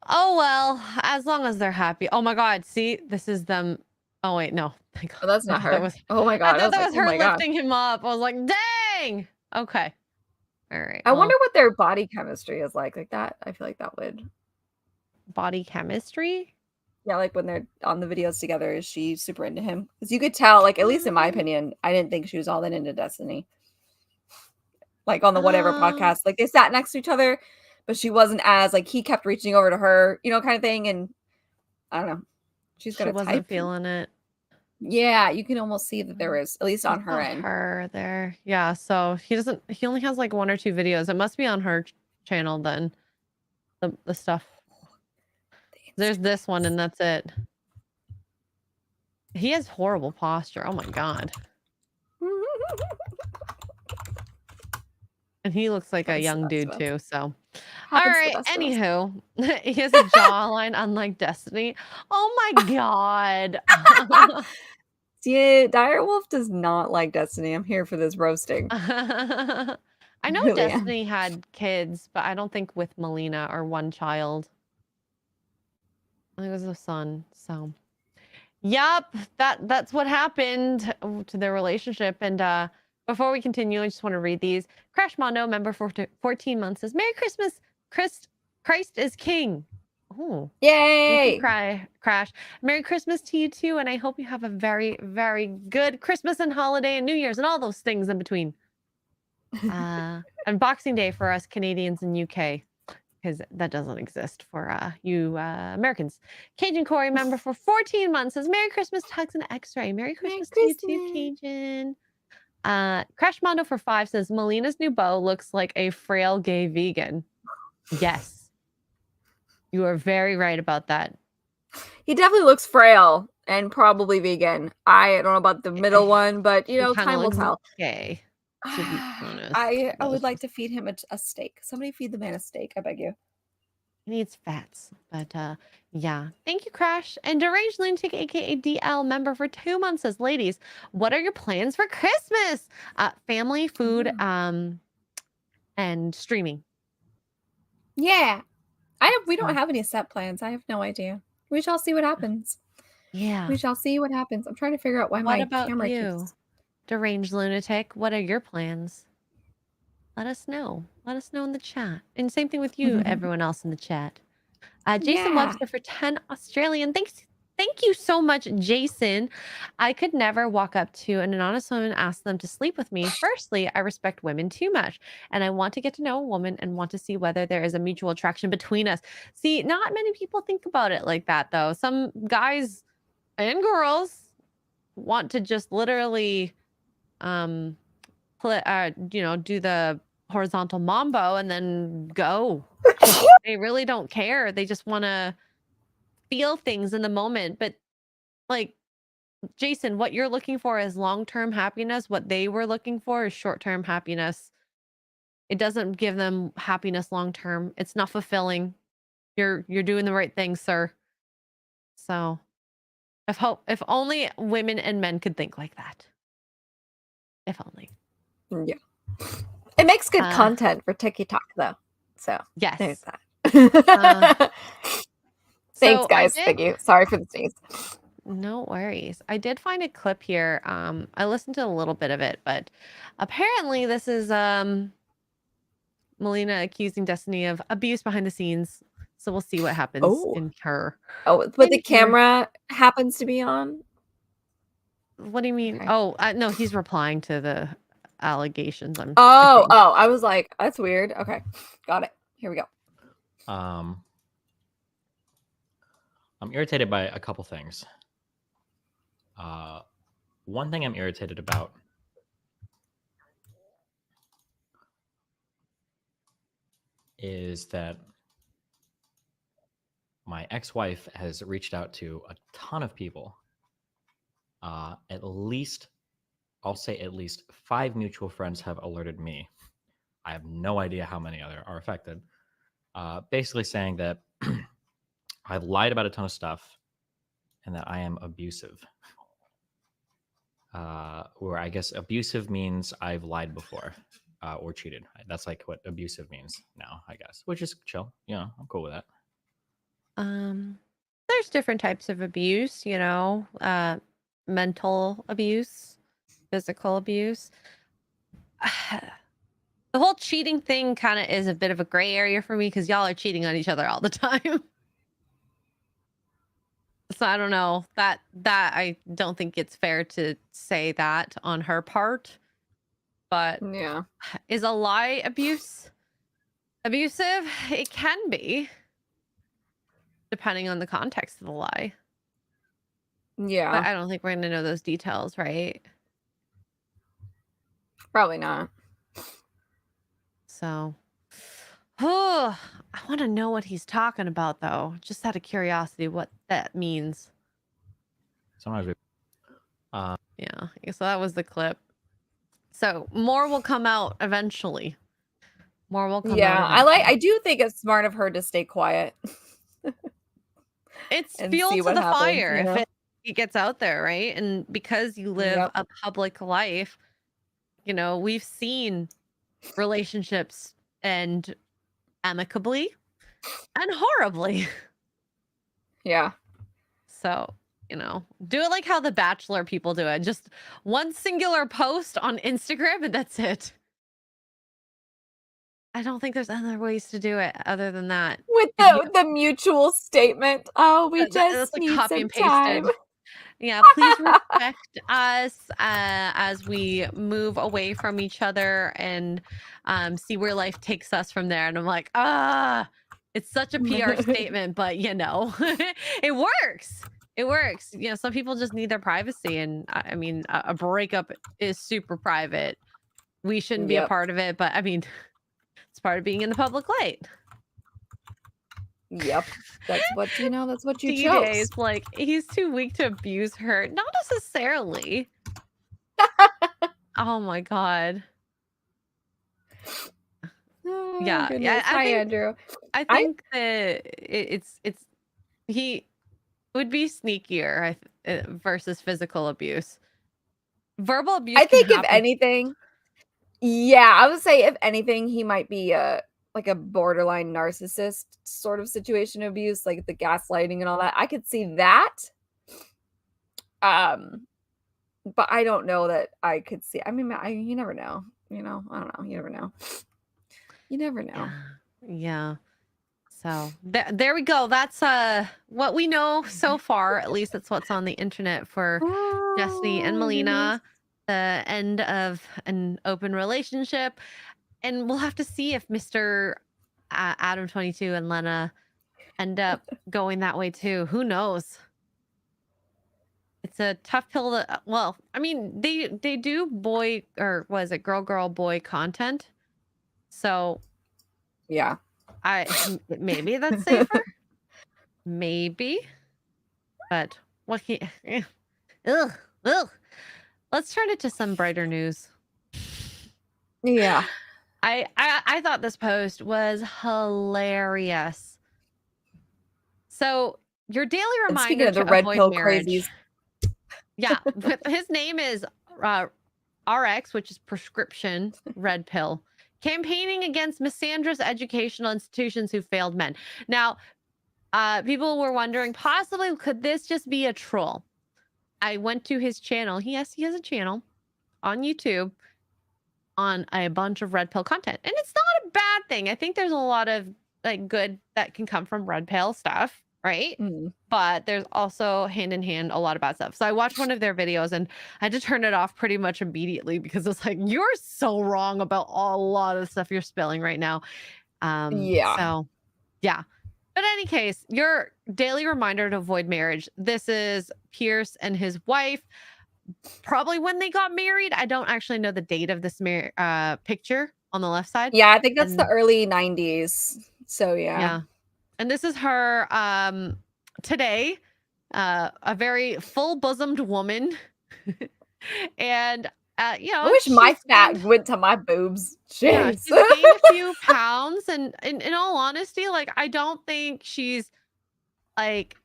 Oh well, as long as they're happy. Oh my god, see, this is them. Oh wait, no. Oh, that's not her. That was, oh my god. I thought that was like, her lifting him up. I was like, dang. Okay. All right. I wonder what their body chemistry is like that. I feel like that would. Body chemistry? Yeah, like when they're on the videos together, is she super into him? Because you could tell, like, at least in my opinion, I didn't think she was all that into Destiny. Like on the whatever podcast, like they sat next to each other, but she wasn't as like he kept reaching over to her, kind of thing. And I don't know, she wasn't feeling it. Yeah, you can almost see that there is, at least on her end. Her there, yeah. So he only has like 1 or 2 videos. It must be on her channel then. The stuff. There's this one, and that's it. He has horrible posture. Oh my god. And he looks like a young dude too, so. All right, anywho. He has a jawline unlike Destiny. Oh my god. Yeah, Direwolf does not like Destiny. I'm here for this roasting. I know Destiny had kids, but I don't think with Melina or one child. I think it was a son, so. Yup, that's what happened to their relationship. And before we continue, I just want to read these. Crash Mondo, member for 14 months, says, Merry Christmas, Christ is King. Oh, yay! Crash. Merry Christmas to you too, and I hope you have a very, very good Christmas and holiday and New Year's and all those things in between. And Boxing Day for us Canadians and UK. Because that doesn't exist for you Americans. Cajun Corey, member for 14 months, says, Merry Christmas, Tugs and X-Ray. Merry Christmas to you too, Cajun. Crash Mondo for 5 says, Melina's new beau looks like a frail gay vegan. Yes. You are very right about that. He definitely looks frail and probably vegan. I don't know about the middle one, but, time will tell. Gay. To be honest. I would like to feed him a steak. Somebody feed the man a steak, I beg you. He needs fats, but yeah. Thank you, Crash. And Deranged Lunatic, aka DL, member for 2 months, says, ladies, what are your plans for Christmas? Family, food, and streaming. Yeah. We don't have any set plans. I have no idea. We shall see what happens. Yeah. We shall see what happens. I'm trying to figure out why my camera keeps... Deranged Lunatic, what are your plans? Let us know. Let us know in the chat. And same thing with you, everyone else in the chat. Jason Webster for 10 Australian. Thank you so much, Jason. I could never walk up to an anonymous woman and ask them to sleep with me. Firstly, I respect women too much, and I want to get to know a woman and want to see whether there is a mutual attraction between us. See, not many people think about it like that, though. Some guys and girls want to just literally do the horizontal mambo and then go. They really don't care. They just want to feel things in the moment. But like Jason, what you're looking for is long-term happiness. What they were looking for is short-term happiness. It doesn't give them happiness long-term. It's not fulfilling. You're doing the right thing, sir. So if only women and men could think like that. If only. Yeah. It makes good content for TikTok, though. So yes, there's that. Thanks, So guys. Thank you. Sorry for the sneeze. No worries. I did find a clip here. I listened to a little bit of it, but apparently this is Melina accusing Destiny of abuse behind the scenes. So we'll see what happens Oh. in her. Oh, but the In her- camera happens to be on. What do you mean? Okay. Oh, no, he's replying to the allegations. I think. I was like, that's weird. Okay, got it. Here we go. I'm irritated by a couple things. One thing I'm irritated about is that my ex-wife has reached out to a ton of people. At least 5 mutual friends have alerted me. I have no idea how many other are affected. Basically saying that I've lied about a ton of stuff and that I am abusive. Where I guess abusive means I've lied before or cheated. That's like what abusive means now, I guess, which is chill. I'm cool with that. There's different types of abuse, mental abuse, physical abuse. The whole cheating thing kind of is a bit of a gray area for me because y'all are cheating on each other all the time. So I don't know that I don't think it's fair to say that on her part, but Yeah. is a lie abusive? It can be, depending on the context of the lie. Yeah. But I don't think we're going to know those details, right? Probably not. So, I want to know what he's talking about, though. Just out of curiosity, what that means. Sometimes we. Yeah. So that was the clip. So more will come out eventually. More will come Yeah, out. I do think it's smart of her to stay quiet. It's and fuel see to what the happens, fire you know? if it gets out there, right? And because you live Yep. a public life, we've seen relationships end amicably and horribly. Yeah. So, do it like how the Bachelor people do it. Just one singular post on Instagram and that's it. I don't think there's other ways to do it other than that. With If the mutual statement. Oh, we that's just like need copy some and pasted. time. Yeah, please respect us as we move away from each other and see where life takes us from there. And I'm like, it's such a PR statement, but it works. It works. Some people just need their privacy. And I mean, a breakup is super private. We shouldn't be a Yep. part of it, but I mean, it's part of being in the public light. Yep. That's what that's what you DJ chose. is like, he's too weak to abuse her. Not necessarily. Oh my god. Oh, Yeah, goodness. I Hi, think Andrew. I think that it's he would be sneakier versus physical abuse. Verbal abuse. I think can if happen. anything, yeah, I would say if anything, he might be like a borderline narcissist sort of situation of abuse, like the gaslighting and all that. I could see that. But I don't know that I could see. I mean, you never know. I don't know. You never know. You never know. Yeah. So there we go. That's what we know so far. At least that's what's on the internet for Destiny and Melina. The end of an open relationship, and we'll have to see if Mr. Adam 22 and Lena end up going that way too. Who knows? It's a tough pill to. Well, I mean, they do boy or was it girl boy content, so Yeah. Maybe that's safer. Maybe, but what? Ugh. Let's turn it to some brighter news. Yeah. I thought this post was hilarious. So your daily And reminder speaking of the to red avoid pill marriage. crazies. Yeah, his name is RX, which is prescription red pill, campaigning against misandrous educational institutions who failed men. Now, People were wondering, possibly could this just be a troll? I went to his channel. He has a channel on YouTube on a bunch of red pill content, and it's not a bad thing. I think there's a lot of like good that can come from red pill stuff, right? But there's also hand in hand a lot of bad stuff. So I watched one of their videos and I had to turn it off pretty much immediately because it's like, you're so wrong about a lot of stuff you're spilling right now. Yeah. So yeah. But in any case, your daily reminder to avoid marriage. This is Pearce and his wife. Probably when they got married. I don't actually know the date of this picture on the left side. Yeah, I think that's the early 90s. So yeah. And this is her today, a very full-bosomed woman. And I wish my fat went to my boobs. Jeez. Yeah, she's gained a few pounds, and in all honesty, like I don't think she's like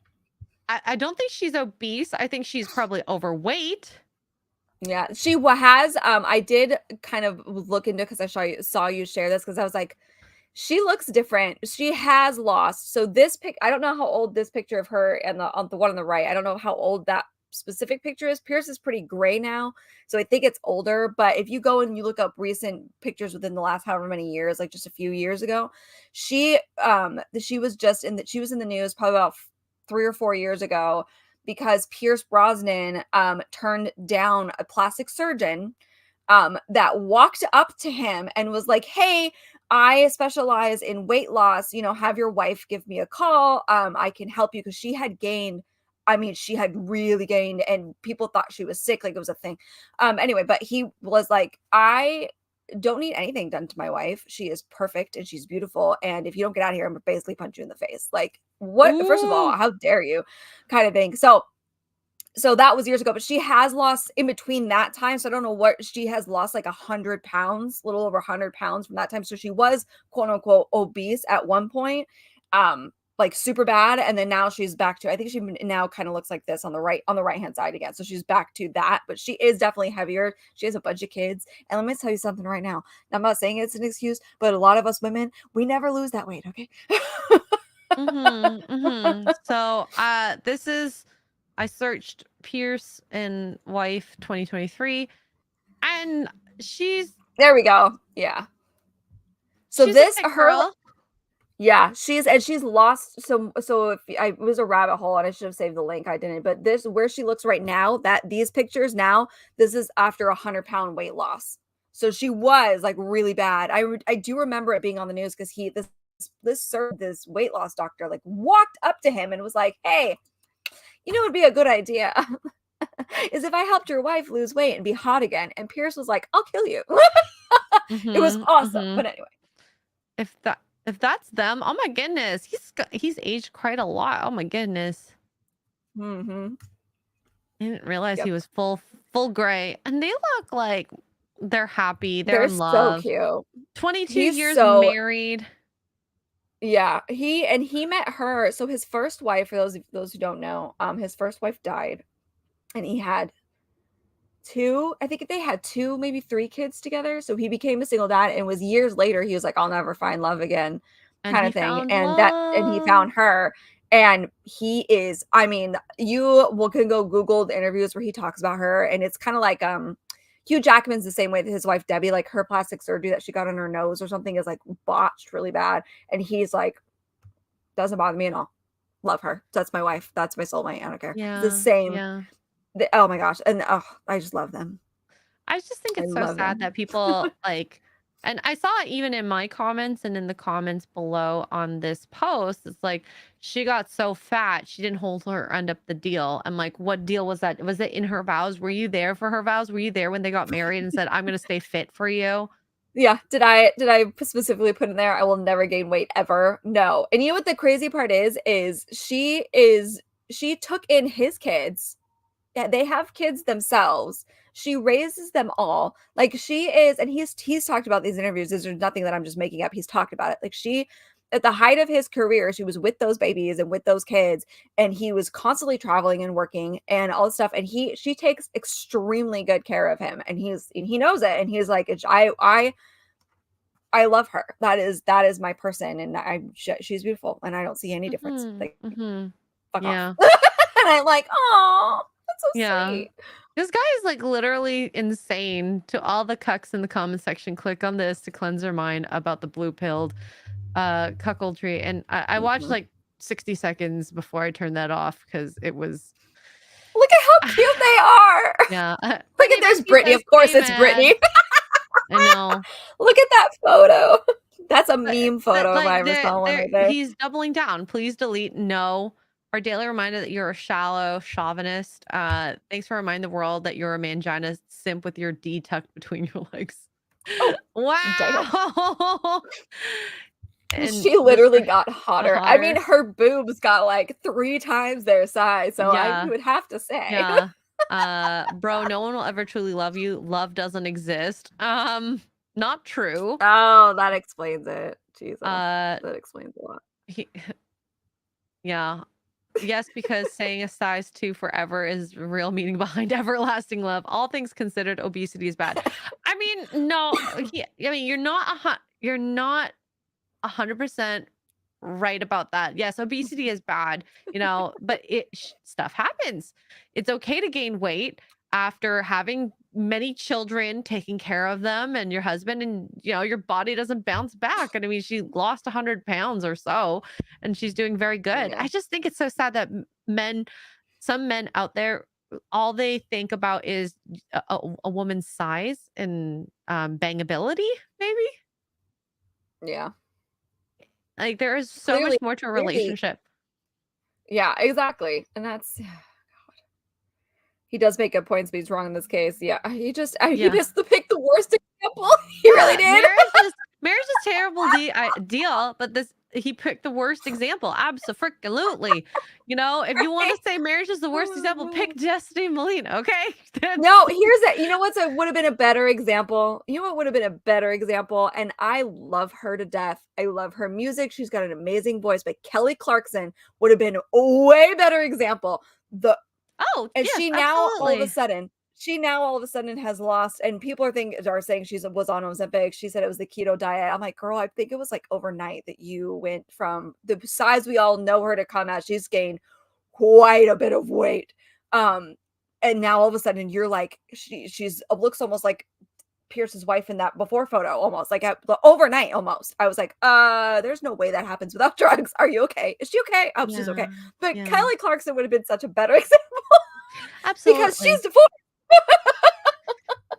I don't think she's obese. I think she's probably overweight. Yeah, she has. I did kind of look into because I saw you share this because I was like, she looks different. She has lost. So this I don't know how old this picture of her and the one on the right. I don't know how old that specific picture is. Pearce is pretty gray now, so I think it's older. But if you go and you look up recent pictures within the last however many years, like just a few years ago, she was in the news probably about 3 or 4 years ago because Pearce Brosnan turned down a plastic surgeon that walked up to him and was like, "Hey, I specialize in weight loss. Have your wife give me a call. I can help you," because she had gained. I mean, she had really gained, and people thought she was sick, like it was a thing. Anyway, but he was like, "I don't need anything done to my wife. She is perfect and she's beautiful. And if you don't get out of here, I'm gonna basically punch you in the face." Like, what? Ooh. First of all, how dare you, kind of thing. So that was years ago, but she has lost in between that time. So I don't know what she has lost, like 100 pounds, a little over 100 pounds from that time. So she was quote unquote obese at one point. Like super bad, and then now she's back to, I think she now kind of looks like this on the right hand side again. So she's back to that, but she is definitely heavier. She has a bunch of kids, and let me tell you something right now. I'm not saying it's an excuse, but a lot of us women, we never lose that weight. Okay. So this is, I searched Pearce and wife 2023, and there we go. Yeah. So this girl. Yeah, she's lost. So if it was a rabbit hole and I should have saved the link, I didn't. But this where she looks right now, these pictures now, this is after 100-pound weight loss. So she was like really bad. I do remember it being on the news because this weight loss doctor like walked up to him and was like, "Hey, it would be a good idea is if I helped your wife lose weight and be hot again." And Pearce was like, "I'll kill you." It was awesome. But anyway, if that's them, oh my goodness, he's aged quite a lot. Oh my goodness. I didn't realize he was full gray, and they look like they're happy. They're in love. So cute. 22 years married. Yeah, he met her. So his first wife, for those who don't know, his first wife died, and he had I think they had 2, maybe 3 kids together. So he became a single dad, and it was years later he was like, "I'll never find love again," kind of thing. And he found her, and he is, I mean, you can go Google the interviews where he talks about her, and it's kind of like Hugh Jackman's the same way that his wife Debbie, like her plastic surgery that she got on her nose or something is like botched really bad, and he's like, "Doesn't bother me at all. Love her. That's my wife. That's my soulmate. I don't care." Yeah, the same. Yeah. Oh my gosh. And I just love them. I just think it's so sad that people like, and I saw it even in my comments and in the comments below on this post. It's like, she got so fat, she didn't hold her end up the deal. I'm like, what deal was that? Was it in her vows? Were you there for her vows? Were you there when they got married and said, "I'm going to stay fit for you"? Yeah. Did I specifically put in there, "I will never gain weight ever"? No. And you know what the crazy part is she took in his kids. They have kids themselves. She raises them all. Like she is, and he's talked about these interviews. There's nothing that I'm just making up. He's talked about it. Like she, at the height of his career, she was with those babies and with those kids, and he was constantly traveling and working and all this stuff. And she takes extremely good care of him, and he knows it. And he's like, I love her. That is my person, and she's beautiful, and I don't see any difference. Like, fuck Yeah. off. And I'm like, oh, that's so Yeah. sweet. This guy is like literally insane. To all the cucks in the comment section, click on this to cleanse your mind about the blue pilled cuckoldry. And I watched like 60 seconds before I turned that off because it was. Look at how cute they are. Yeah. Look at there's Brittany. Of course it's Brittany. I know. Look at that photo. That's a meme But, photo if like, I ever saw one right there. he's doubling down. Please delete no. Our daily reminder that you're a shallow chauvinist. Thanks for reminding the world that you're a mangina simp with your D tucked between your legs. Oh, wow. And she literally got hotter. I mean, her boobs got like 3 times their size. So Yeah. I would have to say. Yeah. Bro, no one will ever truly love you. Love doesn't exist. Not true. Oh, that explains it. Jesus. That explains a lot. Yeah. Yes, because saying a size 2 forever is real meaning behind everlasting love. All things considered, obesity is bad. I mean, no. I mean, you're not 100% right about that. Yes, obesity is bad, but stuff happens. It's okay to gain weight after having many children, taking care of them and your husband, and your body doesn't bounce back. And I mean, she lost 100 pounds or so and she's doing very good. Yeah. I just think it's so sad that some men out there, all they think about is a woman's size and bangability, maybe. Yeah. Like, there is so much more to a relationship. Yeah, exactly. And that's, he does make good points, but he's wrong in this case. Yeah, he just picked the worst example. He really did. Marriage is a terrible deal, but he picked the worst example. Absolutely. If you want to say marriage is the worst example, pick Destiny Melina, okay? No, here's that. You know what would have been a better example? You know what would have been a better example? And I love her to death. I love her music. She's got an amazing voice, but Kelly Clarkson would have been a way better example. She now all of a sudden has lost, and people are saying she was on Ozempic. She said it was the keto diet. I'm like, girl, I think it was like overnight that you went from the size we all know her to come at. She's gained quite a bit of weight. And now all of a sudden you're like, she's looks almost like Pearce's wife in that before photo, almost like overnight. Almost, I was like, there's no way that happens without drugs. Are you okay? Is she okay? Oh, she's okay. But Kelly Clarkson would have been such a better example. Absolutely, because she's divorced.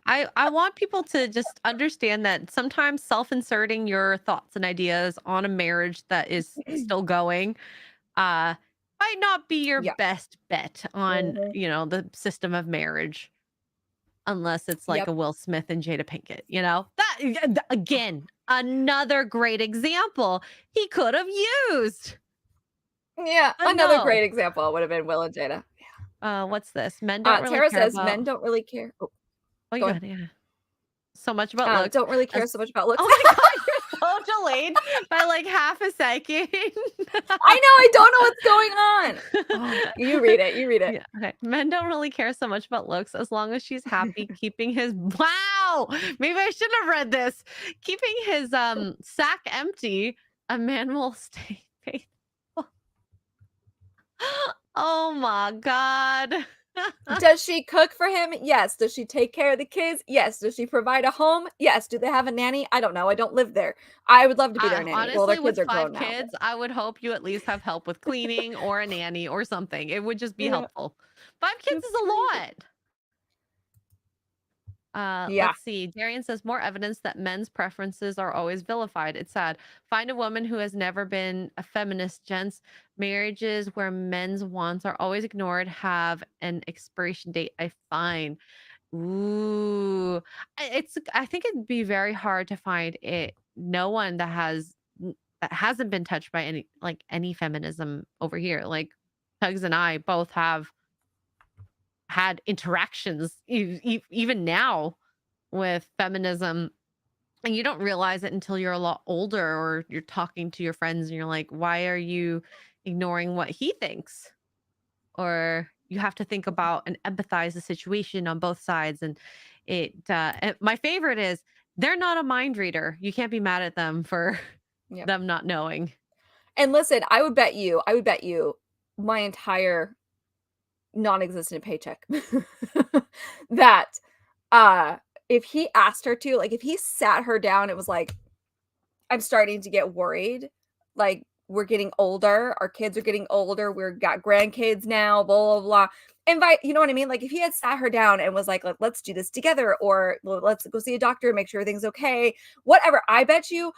I want people to just understand that sometimes self-inserting your thoughts and ideas on a marriage that is still going might not be your best bet on the system of marriage, unless it's like a Will Smith and Jada Pinkett. That again, another great example he could have used. Yeah, another great example would have been Will and Jada. What's this? Men don't really Tara care says about... men don't really care. Oh, you got it. So much about looks. Don't really care so much about looks. Oh my god, you're so delayed by like half a second. I know, I don't know what's going on. Oh, you read it. Yeah, okay. Men don't really care so much about looks as long as she's happy keeping his maybe I shouldn't have read this. Keeping his sack empty, a man will stay faithful. Oh my god. Does she cook for him? Yes. Does she take care of the kids? Yes. Does she provide a home? Yes. Do they have a nanny? I don't know. I don't live there. I would love to be their nanny. Honestly, well, their with kids are 5 grown kids, now. I would hope you at least have help with cleaning or a nanny or something. It would just be helpful. 5 kids is a lot. Let's see. Darian says more evidence that men's preferences are always vilified. It's sad. Find a woman who has never been a feminist, gents. Marriages where men's wants are always ignored have an expiration date. I find. Ooh, I think it'd be very hard to find no one that hasn't been touched by any feminism over here. Like Tugs and I both have had interactions even now with feminism, and you don't realize it until you're a lot older or you're talking to your friends and you're like, why are you ignoring what he thinks? Or you have to think about and empathize the situation on both sides. And my favorite is they're not a mind reader. You can't be mad at them for Yep. them not knowing. And listen, I would bet you my entire non-existent paycheck that if he asked her to, like if he sat her down, it was like, I'm starting to get worried. Like, we're getting older, our kids are getting older, we've got grandkids now, blah blah blah. Invite, you know what I mean? Like if he had sat her down and was like, let's do this together, or let's go see a doctor, make sure everything's okay, whatever. I bet you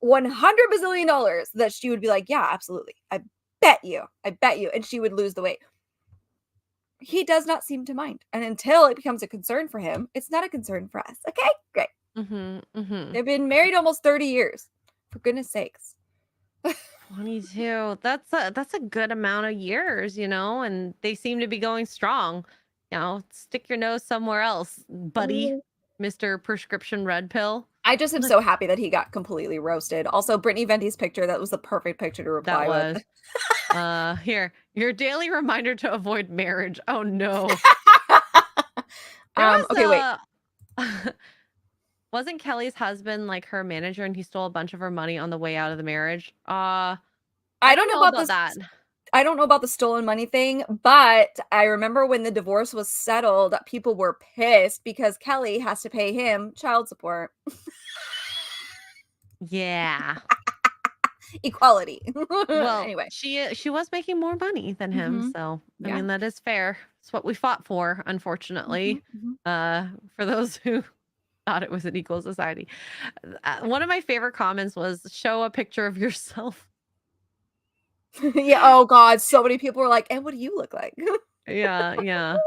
$100 bazillion that she would be like, yeah, absolutely. I bet you. And she would lose the weight. He does not seem to mind. And until it becomes a concern for him, it's not a concern for us. Okay, great. They've been married almost 30 years. For goodness sakes. 22. That's a good amount of years, and they seem to be going strong. Stick your nose somewhere else, buddy. Mr. Prescription Red Pill. I just am so happy that he got completely roasted. Also, Brittany Venti's picture, that was the perfect picture to reply with. Here, your daily reminder to avoid marriage. Oh no. Okay, wait. Wasn't Kelly's husband like her manager and he stole a bunch of her money on the way out of the marriage? I don't know about that. I don't know about the stolen money thing, but I remember when the divorce was settled, people were pissed because Kelly has to pay him child support. Yeah. Equality. Well, anyway, she was making more money than him, so I mean that is fair. It's what we fought for, unfortunately. For those who thought it was an equal society. One of my favorite comments was, show a picture of yourself. Yeah. Oh God. So many people were like, and what do you look like? Yeah.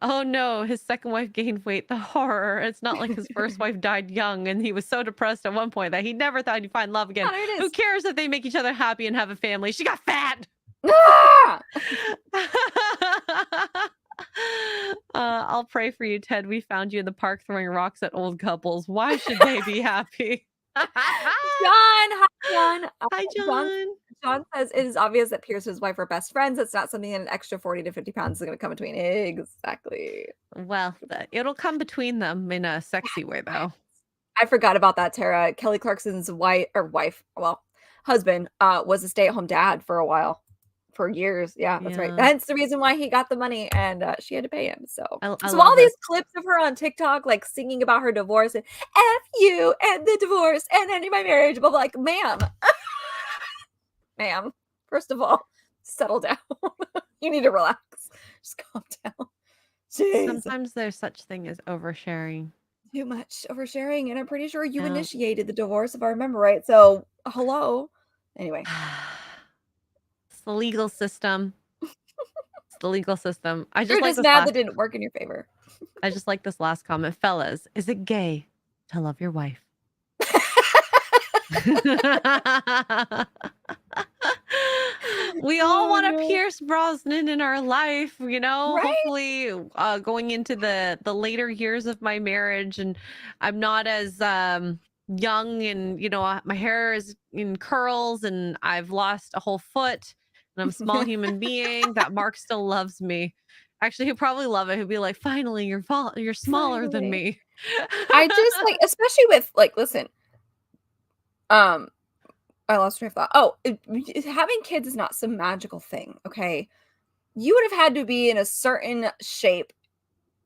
Oh no, his second wife gained weight. The horror. It's not like his first wife died young and he was so depressed at one point that he never thought he'd find love again. Who cares if they make each other happy and have a family? She got fat. I'll pray for you, Ted. We found you in the park throwing rocks at old couples. Why should they be happy? John, hi John. Hi John. John says it is obvious that Pearce and his wife are best friends. It's not something that an extra 40 to 50 pounds is going to come between. Exactly. Well, it'll come between them in a sexy way, though. I forgot about that, Tara. Kelly Clarkson's husband, was a stay-at-home dad for a while. For years. Yeah, that's right. That's the reason why he got the money, and she had to pay him. So all these clips of her on TikTok, like singing about her divorce and F you and the divorce and ending my marriage, but like, ma'am, first of all, settle down. You need to relax. Just calm down. Jeez. Sometimes there's such thing as oversharing. Too much oversharing, and I'm pretty sure you initiated the divorce, if I remember right. So hello. Anyway. The legal system. It's the legal system. I just You're like just mad that didn't work in your favor. I just like this last comment. Fellas, is it gay to love your wife? We all want a Pearce Brosnan in our life, right? Hopefully going into the later years of my marriage, and I'm not as young, and my hair is in curls and I've lost a whole foot. And I'm a small human being, that Mark still loves me. Actually, he'll probably love it. He'll be like, finally, you're smaller than me. I just like, especially with like, listen, I lost train of thought. Oh, having kids is not some magical thing. Okay. You would have had to be in a certain shape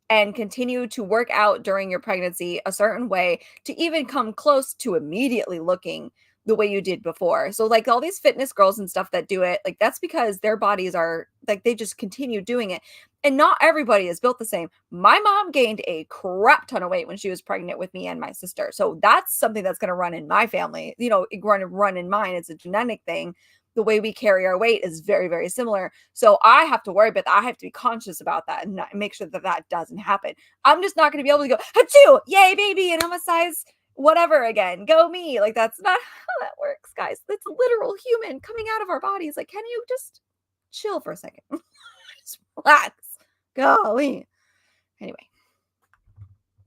and continue to work out during your pregnancy a certain way to even come close to immediately looking the way you did before. So like all these fitness girls and stuff that do it, like that's because their bodies are like, they just continue doing it. And not everybody is built the same. My mom gained a crap ton of weight when she was pregnant with me and my sister. So that's something that's going to run in my family, run in mine. It's a genetic thing. The way we carry our weight is very, very similar. So I have to worry about that. I have to be conscious about that and make sure that doesn't happen. I'm just not going to be able to go, achoo, yay, baby, and I'm a size whatever again. Go me. Like, that's not how that works, guys. It's a literal human coming out of our bodies. Like, can you just chill for a second? Just relax. Golly. Anyway.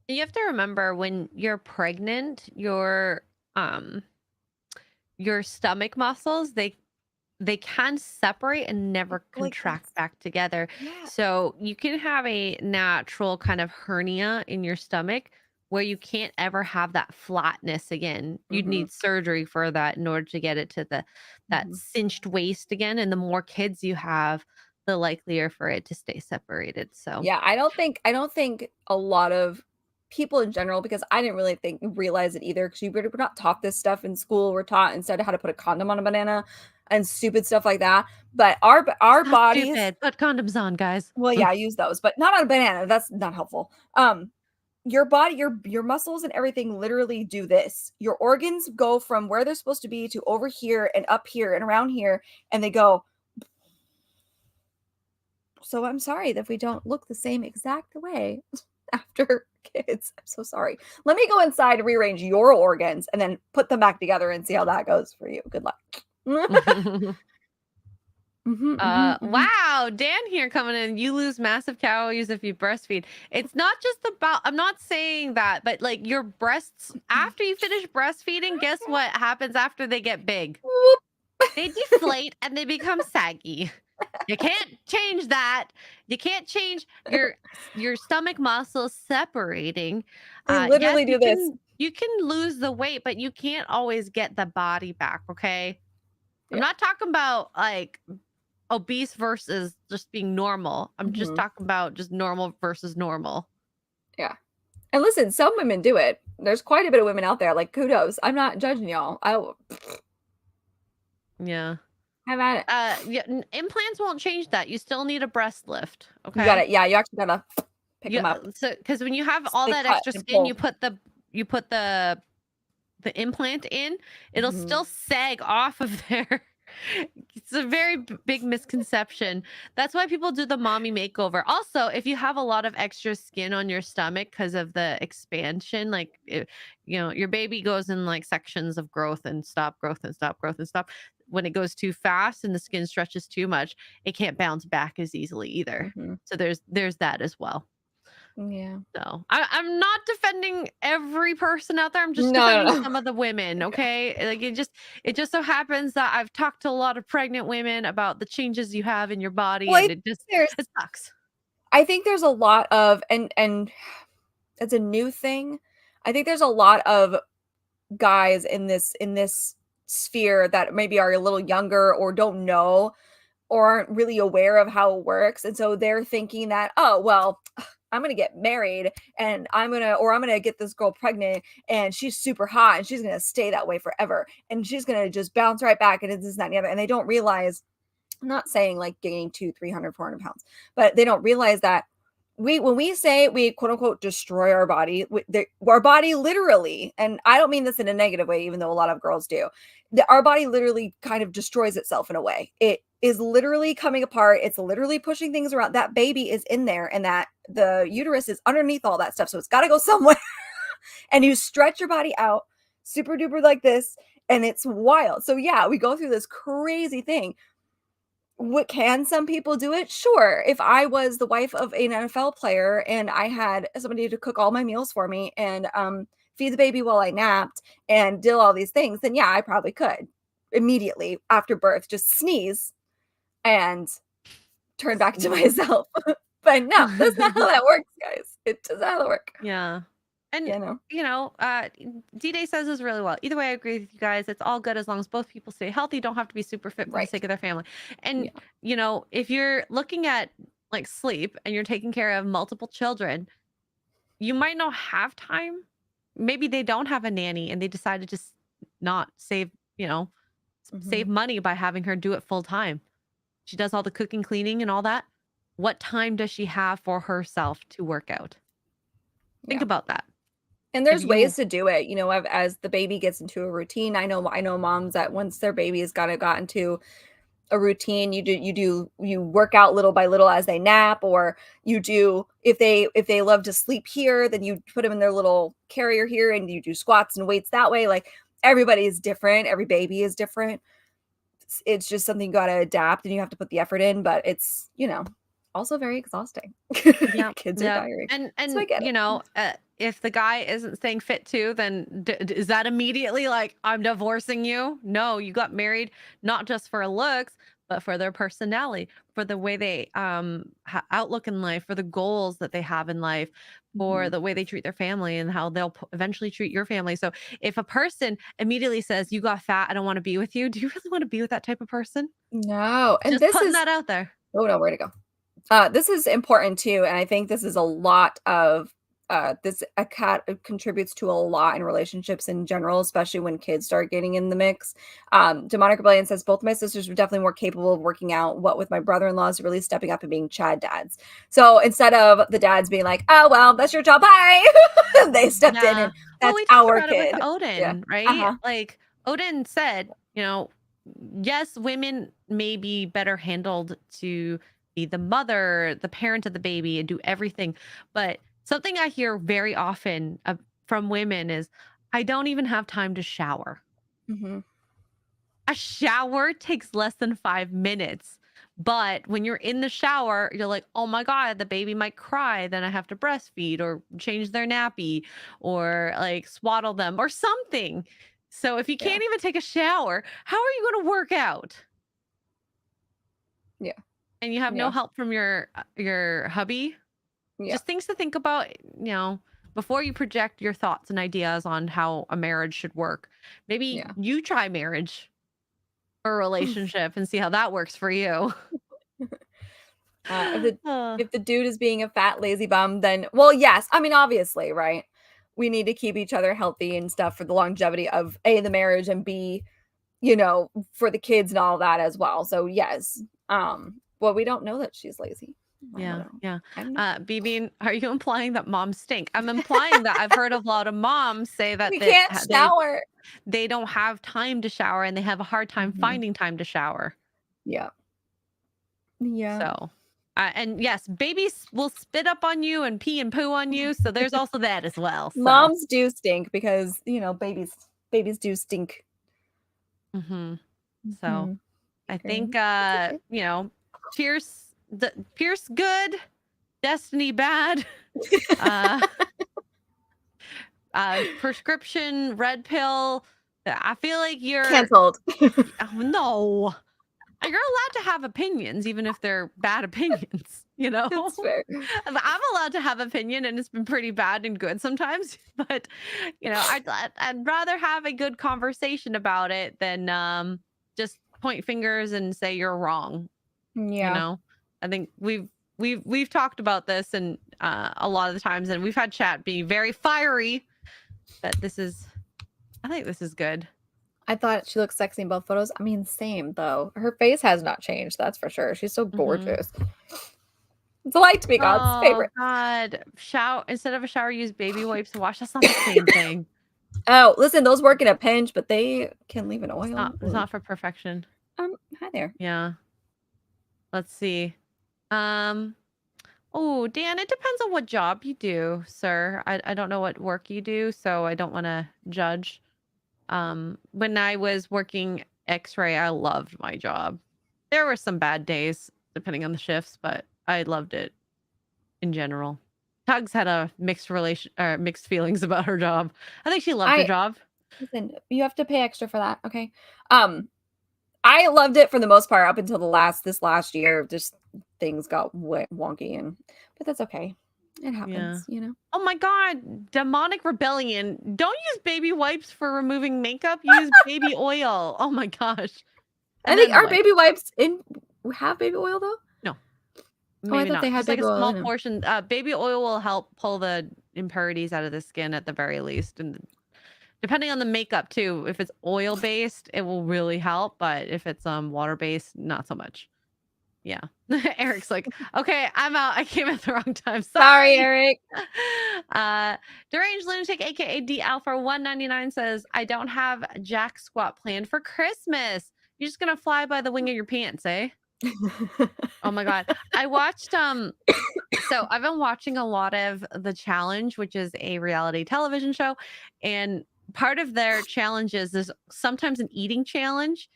You have to remember when you're pregnant, your stomach muscles, they can separate and never contract back together. Yeah. So you can have a natural kind of hernia in your stomach where you can't ever have that flatness again. You'd Mhm. need surgery for that in order to get it to that Mhm. cinched waist again. And the more kids you have, the likelier for it to stay separated. So Yeah, I don't think a lot of people in general, because I didn't really realize it either, because we're not taught this stuff in school. We're taught instead how to put a condom on a banana and stupid stuff like that. But our not bodies, stupid. Put condoms on, guys. well, yeah, use those, but not on a banana. That's not helpful. Your body, your muscles and everything literally do this. Your organs go from where they're supposed to be to over here and up here and around here, and they go. So I'm sorry that we don't look the same exact way after kids. I'm so sorry. Let me go inside and rearrange your organs and then put them back together and see how that goes for you. Good luck. Wow, Dan here coming in. You lose massive calories if you breastfeed. It's not just about, I'm not saying that, but like your breasts, after you finish breastfeeding, guess what happens after they get big? They deflate and they become saggy. You can't change that. You can't change your stomach muscles separating. They literally Yes, do this. you can lose the weight, but you can't always get the body back, okay? I'm Yeah. not talking about like obese versus just being normal. I'm just Mhm. talking about just normal versus normal. Yeah. And listen, some women do it. There's quite a bit of women out there. Like, kudos. I'm not judging y'all. Yeah. Have at it. Yeah, implants won't change that. You still need a breast lift, okay? You got it. Yeah, you actually gotta pick them Yeah, up. so because when you have all They that cut extra and skin, pull. you put the implant in, it'll Mhm. still sag off of there. It's a very big misconception. That's why people do the mommy makeover. Also, if you have a lot of extra skin on your stomach because of the expansion, like your baby goes in like sections of growth and stop, growth and stop, growth and stop. When it goes too fast and the skin stretches too much, it can't bounce back as easily either. Mhm. So there's that as well. Yeah. So I'm not defending every person out there. I'm just No, defending no. some of the women. Okay. Like it just so happens that I've talked to a lot of pregnant women about the changes you have in your body, Well, and it sucks. I think there's a lot of and it's a new thing. I think there's a lot of guys in this sphere that maybe are a little younger or don't know or aren't really aware of how it works. And so they're thinking that, oh, well, I'm going to get married and I'm going to get this girl pregnant and she's super hot and she's going to stay that way forever. And she's going to just bounce right back and it's this, that, and the other. And they don't realize, I'm not saying like gaining 200, 300, 400 pounds, but they don't realize that when we say we quote unquote destroy our body, our body literally, and I don't mean this in a negative way, even though a lot of girls do, our body literally kind of destroys itself in a way. It is literally coming apart. It's literally pushing things around. That baby is in there and that the uterus is underneath all that stuff. So it's got to go somewhere. And you stretch your body out super duper like this. And it's wild. So yeah, we go through this crazy thing. What, can some people do it? Sure. If I was the wife of an NFL player and I had somebody to cook all my meals for me and feed the baby while I napped and did all these things, then yeah, I probably could immediately after birth just sneeze and turn back to myself. But no, that's not how that works, guys. It does not work. Yeah. And You know? D-Day says this really well. Either way, I agree with you guys. It's all good as long as both people stay healthy, don't have to be super fit for the Right. sake of their family. And Yeah. if you're looking at like sleep and you're taking care of multiple children, you might not have time. Maybe they don't have a nanny and they decide to just not save Mhm. money by having her do it full time. She does all the cooking, cleaning, and all that. What time does she have for herself to work out? Think Yeah. about that. And there's ways to do it, as the baby gets into a routine. I know moms that once their baby has got into a routine, you work out little by little as they nap, or you do, if they love to sleep here, then you put them in their little carrier here and you do squats and weights that way. Like, everybody is different, every baby is different. It's just something you got to adapt and you have to put the effort in, but it's also very exhausting. Yeah, Kids are tiring. and So I get it. if the guy isn't staying fit too, then is that immediately like, I'm divorcing you? No, you got married not just for looks, but for their personality, for the way they outlook in life, for the goals that they have in life, for the way they treat their family and how they'll eventually treat your family. So if a person immediately says, "You got fat, I don't want to be with you," do you really want to be with that type of person? No, and Just this putting is that out there. oh no, where to go? This is important too, and I think this is a lot of this a cat contributes to a lot in relationships in general, especially when kids start getting in the mix. Demonic Rebellion says both my sisters were definitely more capable of working out. What with my brother-in-laws really stepping up and being Chad dads. So instead of the dads being like, "Oh well, that's your job, bye," they stepped in, and that's we talked our about kid. it with Odin, Yeah. right? Like Odin said, yes, women may be better handled to be the mother, the parent of the baby, and do everything. But something I hear very often from women is, I don't even have time to shower. Mm-hmm. A shower takes less than 5 minutes. But when you're in the shower, you're like, oh my God, the baby might cry. Then I have to breastfeed or change their nappy or like swaddle them or something. So if you can't even take a shower, how are you going to work out? Yeah. And you have no help from your hubby. Just things to think about, before you project your thoughts and ideas on how a marriage should work. Maybe you try marriage or a relationship and see how that works for you. If the dude is being a fat lazy bum, then yes, I mean obviously, right? We need to keep each other healthy and stuff for the longevity of A, the marriage, and B, for the kids and all that as well. So yes. Well, we don't know that she's lazy. Yeah. BB, are you implying that moms stink? I'm implying that I've heard a lot of moms say that we can't shower. They don't have time to shower and they have a hard time finding time to shower. Yeah. So, and yes, babies will spit up on you and pee and poo on you. So there's also that as well. So. Moms do stink because, babies do stink. So I think, Pearce good, Destiny bad, prescription red pill. I feel like you're canceled. No, you're allowed to have opinions, even if they're bad opinions. That's fair. I'm allowed to have opinion, and it's been pretty bad and good sometimes. But I'd rather have a good conversation about it than just point fingers and say you're wrong. Yeah. I think we've talked about this and a lot of the times, and we've had chat be very fiery. But I think this is good. I thought she looked sexy in both photos. I mean, same though. Her face has not changed. That's for sure. She's so gorgeous. It's a light to be God's favorite. God, instead of a shower, use baby wipes to wash. That's not the same thing. Oh, listen, those work in a pinch, but they can leave an oil. It's not for perfection. Hi there. Yeah. Let's see. Dan, it depends on what job you do, sir. I don't know what work you do, so I don't want to judge. When I was working X-ray, I loved my job. There were some bad days depending on the shifts, but I loved it in general. Tugs had a mixed feelings about her job. I think she loved her job. Listen, you have to pay extra for that, okay? I loved it for the most part up until this last year. Just things got wonky, but that's okay. It happens, Oh my God, Demonic Rebellion! Don't use baby wipes for removing makeup. Use baby oil. Oh my gosh! I think our baby wipes have baby oil though. No, maybe I thought they had just baby like a small oil portion. Baby oil will help pull the impurities out of the skin at the very least, and depending on the makeup too. If it's oil based, it will really help, but if it's water based, not so much. Yeah. Eric's like, okay, I'm out. I came at the wrong time. Sorry, Eric. Deranged Lunatic, aka D Alpha 199 says, I don't have jack squat planned for Christmas. You're just gonna fly by the wing of your pants, eh? Oh my God. I watched so I've been watching a lot of The Challenge, which is a reality television show, and part of their challenges is sometimes an eating challenge,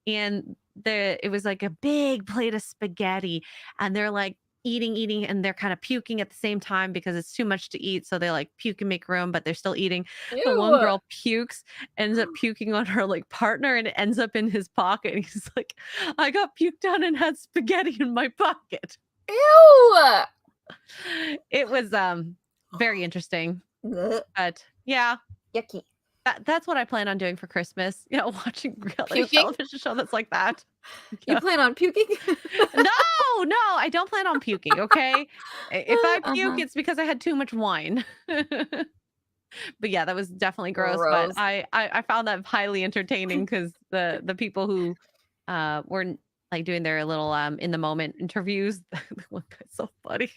and it was like a big plate of spaghetti, and they're like eating, and they're kind of puking at the same time because it's too much to eat. So they like puke and make room, but they're still eating. The one Ew. girl pukes, ends up puking on her like partner, and it ends up in his pocket. And he's like, I got puked on and had spaghetti in my pocket. Ew. It was very interesting. Ugh. But yeah, Yucky. that's what I plan on doing for Christmas. You know, watching reality Puking? television show that's like that. You Yeah. plan on puking? No, I don't plan on puking. Okay, if I puke, Uh-huh. it's because I had too much wine. But yeah, that was definitely gross. Gross. But I found that highly entertaining because the people who were like doing their little in the moment interviews, the one guy's so funny.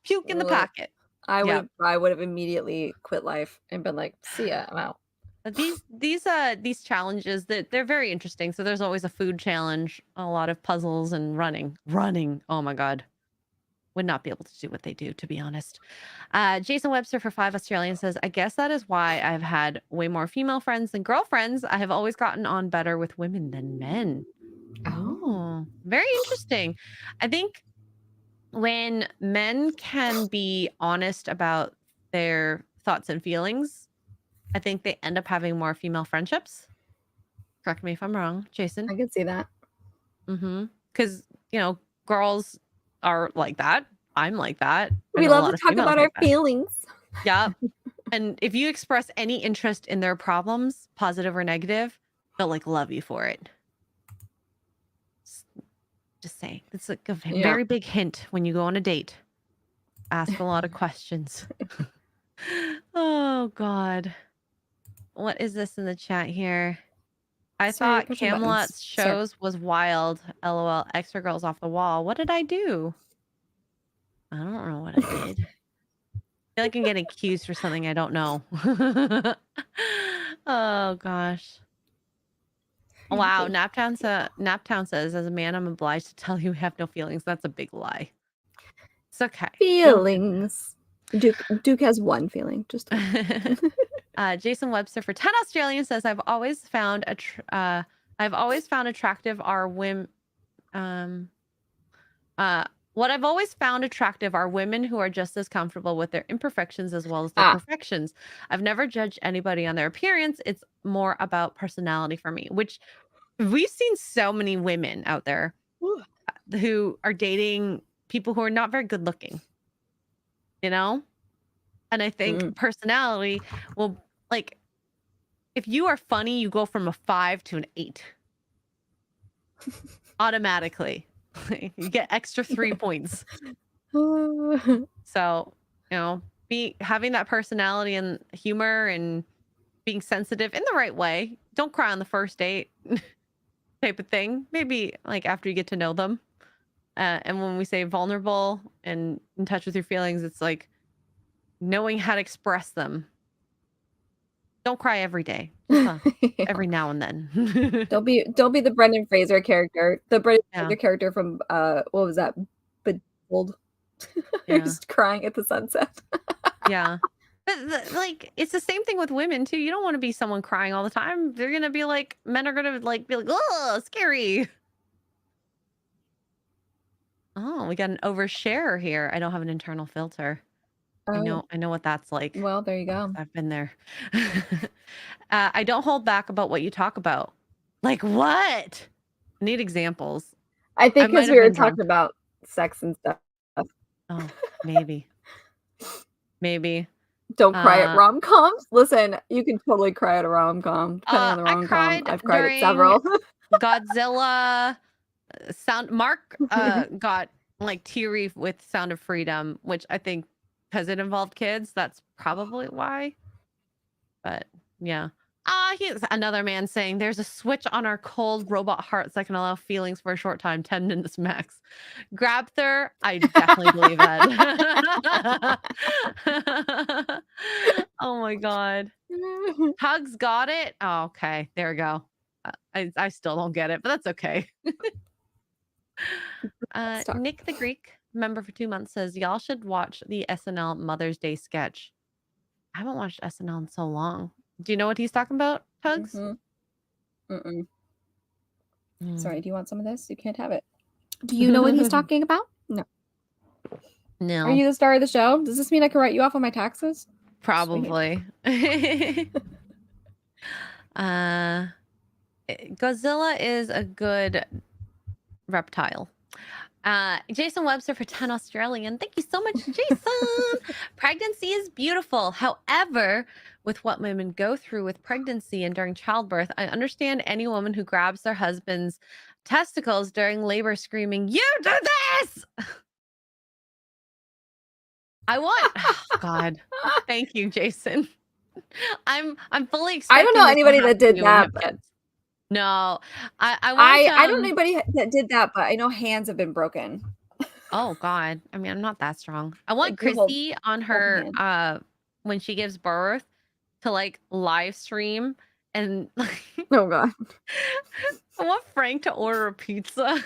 Puke in the Ugh. pocket. I Yeah. would have immediately quit life and been like, see ya, I'm out. These challenges, that they're very interesting. So there's always a food challenge, a lot of puzzles, and running. Oh my god, would not be able to do what they do, to be honest. Jason Webster for 5 Australian says, I guess that is why I've had way more female friends than girlfriends. I have always gotten on better with women than men. Oh, very interesting. I think when men can be honest about their thoughts and feelings, I think they end up having more female friendships. Correct me if I'm wrong, Jason. I can see that. Because, you know, girls are like that. I'm like that. I We know a love lot to of talk females about our like that. feelings. Yeah. And if you express any interest in their problems, positive or negative, they'll like love you for it. Just saying. It's like a Yeah. very big hint when you go on a date. Ask a lot of questions. Oh God. What is this in the chat here? I Sorry, thought pushing buttons. Camelot's Sorry. shows was wild. LOL. Extra girls off the wall. What did I do? I don't know what I did. I feel like I'm getting accused for something I don't know. Oh gosh. Wow. Naptown says, as a man, I'm obliged to tell you I have no feelings. That's a big lie. It's okay. Feelings. Duke has one feeling. Just Jason Webster for 10 Australian says, I've always found attractive are women. What I've always found attractive are women who are just as comfortable with their imperfections as well as their perfections. I've never judged anybody on their appearance. It's more about personality for me, which we've seen so many women out there who are dating people who are not very good looking, you know? And I think personality will, like, if you are funny, you go from a 5 to an 8 automatically. You get extra 3 points. So, you know, having that personality and humor and being sensitive in the right way. Don't cry on the first date type of thing. Maybe like after you get to know them. And when we say vulnerable and in touch with your feelings, it's like knowing how to express them. Don't cry every day. Just, every now and then. Don't be the Brendan Fraser character. The Brendan Fraser character from what was that? Bedazzled. Yeah. Just crying at the sunset. Yeah. But like it's the same thing with women too. You don't want to be someone crying all the time. They're gonna be like, men are gonna like be like, oh, scary. Oh, we got an overshare here. I don't have an internal filter. I know what that's like. Well, there you go. I've been there. I don't hold back about what you talk about. Like what? I need examples. I think because we were talking about sex and stuff. Oh, maybe. Maybe. Don't cry at rom-coms. Listen, you can totally cry at a rom-com, depending on the rom-com. I've cried at several. Godzilla. Mark got like teary with Sound of Freedom, which I think because it involved kids, that's probably why. But yeah. Here's another man saying there's a switch on our cold robot hearts that can allow feelings for a short time, 10 minutes max. Grabther, I definitely believe that. Oh my god. Hugs got it. Oh, okay. There we go. I still don't get it, but that's okay. Nick the Greek, member for 2 months, says y'all should watch the SNL Mother's Day sketch. I haven't watched SNL in so long. Do you know what he's talking about, Tugs? Sorry, do you want some of this? You can't have it. Do you know what he's talking about? No. No. Are you the star of the show? Does this mean I can write you off on my taxes? Probably. Godzilla is a good reptile. Jason Webster for 10 Australian. Thank you so much, Jason. Pregnancy is beautiful. However, with what women go through with pregnancy and during childbirth, I understand any woman who grabs their husband's testicles during labor screaming, "You do this!" I want God. Thank you, Jason. I'm fully expecting. I don't know this to anybody that happen to did you when you that, have but kids. No, I I don't know want anybody that did that, but I know hands have been broken. oh God. I mean, I'm not that strong. I want Like you hold Chrissy on the her hand. when she gives birth to like live stream and like Oh god. I want Frank to order a pizza.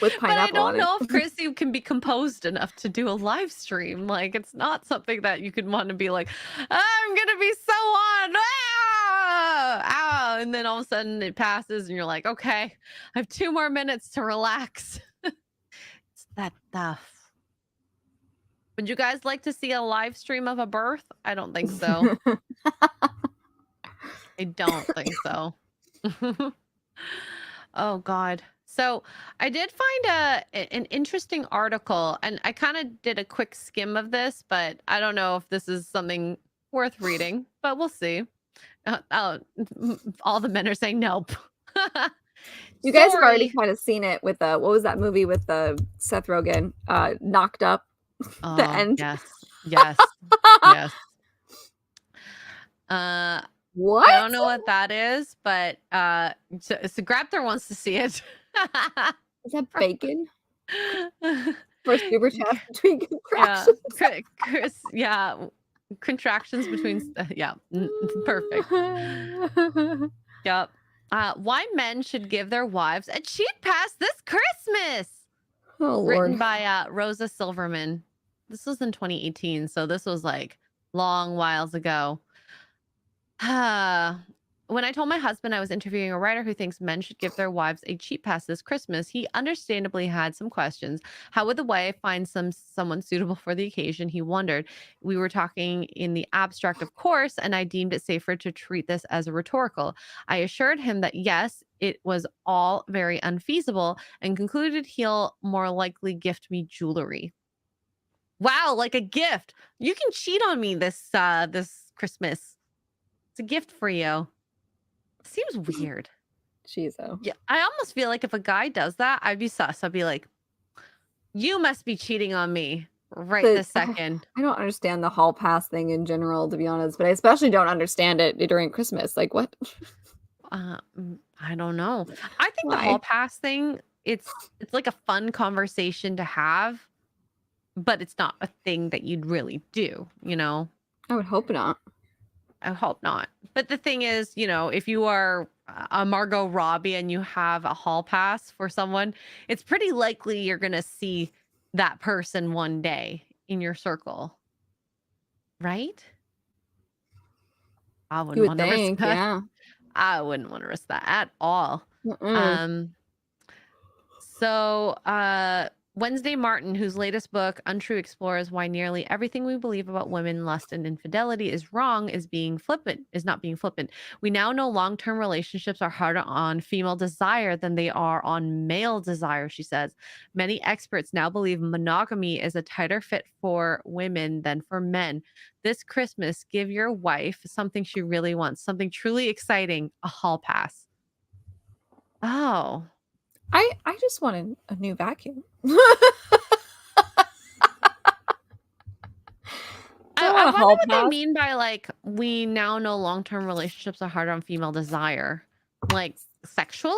With But I pineapple on don't it. know if Chrissy can be composed enough to do a live stream. Like, it's not something that you could want to be like, I'm gonna be so on, and then all of a sudden it passes, and you're like, okay, I have 2 more minutes to relax. It's that tough. Would you guys like to see a live stream of a birth? I don't think so. I don't think so. Oh God. So I did find an interesting article, and I kind of did a quick skim of this, but I don't know if this is something worth reading, but we'll see. All the men are saying nope. You guys have already Sorry. kind of seen it with what was that movie with Seth Rogen? Knocked Up. The Oh, end. yes. Yes. Yes. What? I don't know what that is, but so Graptor wants to see it. Is that bacon? For super chat between Yeah, contractions. Chris. Yeah, contractions between. Yeah, perfect. Yep. Why men should give their wives a cheat pass this Christmas? Oh Written Lord. by Rosa Silverman. This was in 2018, so this was like long whiles ago. When I told my husband I was interviewing a writer who thinks men should give their wives a cheap pass this Christmas, he understandably had some questions. How would the wife find someone suitable for the occasion? He wondered. We were talking in the abstract, of course, and I deemed it safer to treat this as a rhetorical. I assured him that yes, it was all very unfeasible, and concluded he'll more likely gift me jewelry. Wow, like a gift. You can cheat on me this Christmas. It's a gift for you. Seems weird. Jeez, though. Yeah, I almost feel like if a guy does that, I'd be sus. I'd be like, you must be cheating on me right this second. I don't understand the hall pass thing in general, to be honest, but I especially don't understand it during Christmas. Like, what? I don't know. I think Why? the hall pass thing, it's like a fun conversation to have, but it's not a thing that you'd really do, you know? I would hope not. I hope not. But the thing is, you know, if you are a Margot Robbie and you have a hall pass for someone, it's pretty likely you're going to see that person one day in your circle. Right? I You wouldn't would want to risk think, that. yeah. I wouldn't want to risk that at all. Mm-mm. Wednesday Martin, whose latest book, Untrue, explores why nearly everything we believe about women, lust, and infidelity is wrong, is not being flippant. We now know long-term relationships are harder on female desire than they are on male desire, she says. Many experts now believe monogamy is a tighter fit for women than for men. This Christmas, give your wife something she really wants, something truly exciting, a hall pass. Oh. I just wanted a new vacuum. I wonder what they mean by like we now know long-term relationships are harder on female desire, like sexually,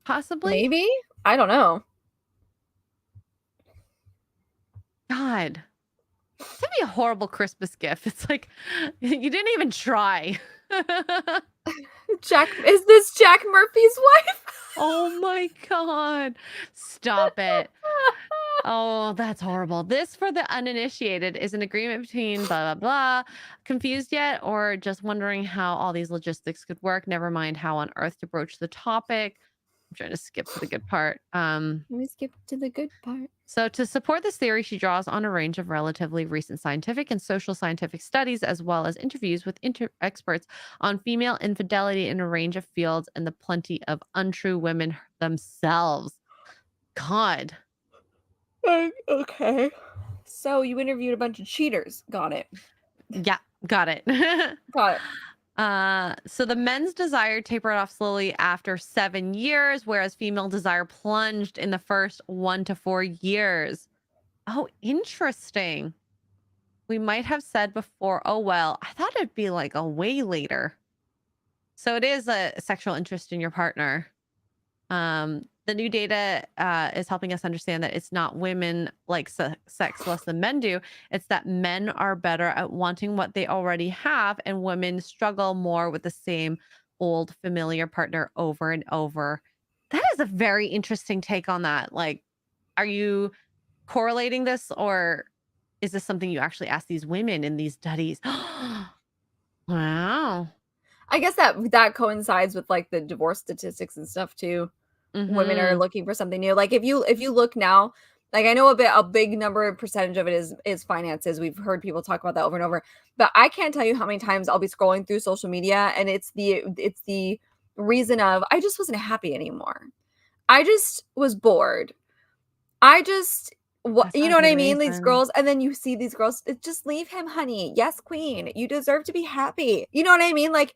possibly. Maybe, I don't know. God, that'd be a horrible Christmas gift. It's like you didn't even try. Is this Jack Murphy's wife? Oh my God, stop it. Oh, that's horrible. This, for the uninitiated, is an agreement between blah, blah, blah. Confused yet? Or just wondering how all these logistics could work? Never mind how on earth to broach the topic. I'm trying to skip to the good part. Let me skip to the good part. So, to support this theory, she draws on a range of relatively recent scientific and social scientific studies, as well as interviews with experts on female infidelity in a range of fields and the plenty of untrue women themselves. God. Okay. So you interviewed a bunch of cheaters. Got it. Yeah, got it. Got it. So the men's desire tapered off slowly after 7 years, whereas female desire plunged in the first 1 to 4 years. Oh, interesting. We might have said before, oh, well, I thought it'd be like a way later. So it is a sexual interest in your partner. The new data is helping us understand that it's not women like sex less than men do. It's that men are better at wanting what they already have, and women struggle more with the same old familiar partner over and over. That is a very interesting take on that. Like, are you correlating this, or is this something you actually ask these women in these studies? Wow. I guess that coincides with like the divorce statistics and stuff too. Women are looking for something new. Like if you look now, like I know a big number percentage of it is finances. We've heard people talk about that over and over. But I can't tell you how many times I'll be scrolling through social media and it's the reason of I just wasn't happy anymore. I just was bored. I just you know what I mean? These girls, and then you see these girls, just leave him, honey. Yes, queen. You deserve to be happy. You know what I mean? Like,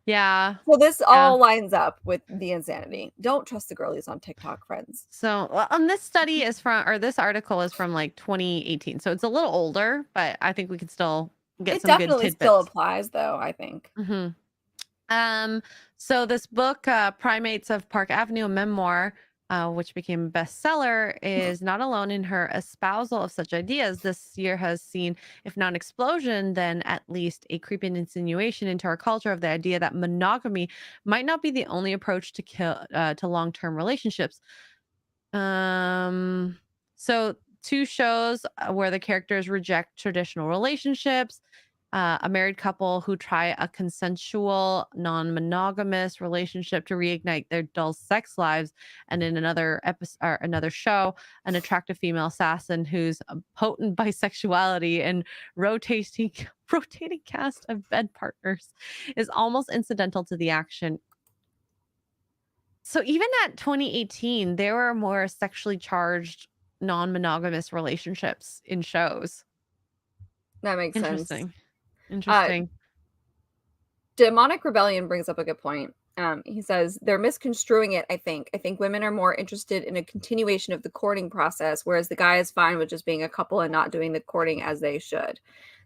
yeah. So this all lines up with the insanity. Don't trust the girlies on TikTok, friends. So, this study is from, or this article is from like 2018. So it's a little older, but I think we can still get some good tidbits. It definitely still applies, though, I think. So this book, Primates of Park Avenue, a memoir, which became a bestseller, is not alone in her espousal of such ideas. This year has seen, if not an explosion, then at least a creeping insinuation into our culture of the idea that monogamy might not be the only approach to long-term relationships. So 2 shows where the characters reject traditional relationships. A married couple who try a consensual, non-monogamous relationship to reignite their dull sex lives, and in another episode or another show, an attractive female assassin whose potent bisexuality and rotating cast of bed partners is almost incidental to the action. So even at 2018, there were more sexually charged, non-monogamous relationships in shows. That makes sense. Interesting. Demonic Rebellion brings up a good point. He says they're misconstruing it. I think women are more interested in a continuation of the courting process, whereas the guy is fine with just being a couple and not doing the courting as they should.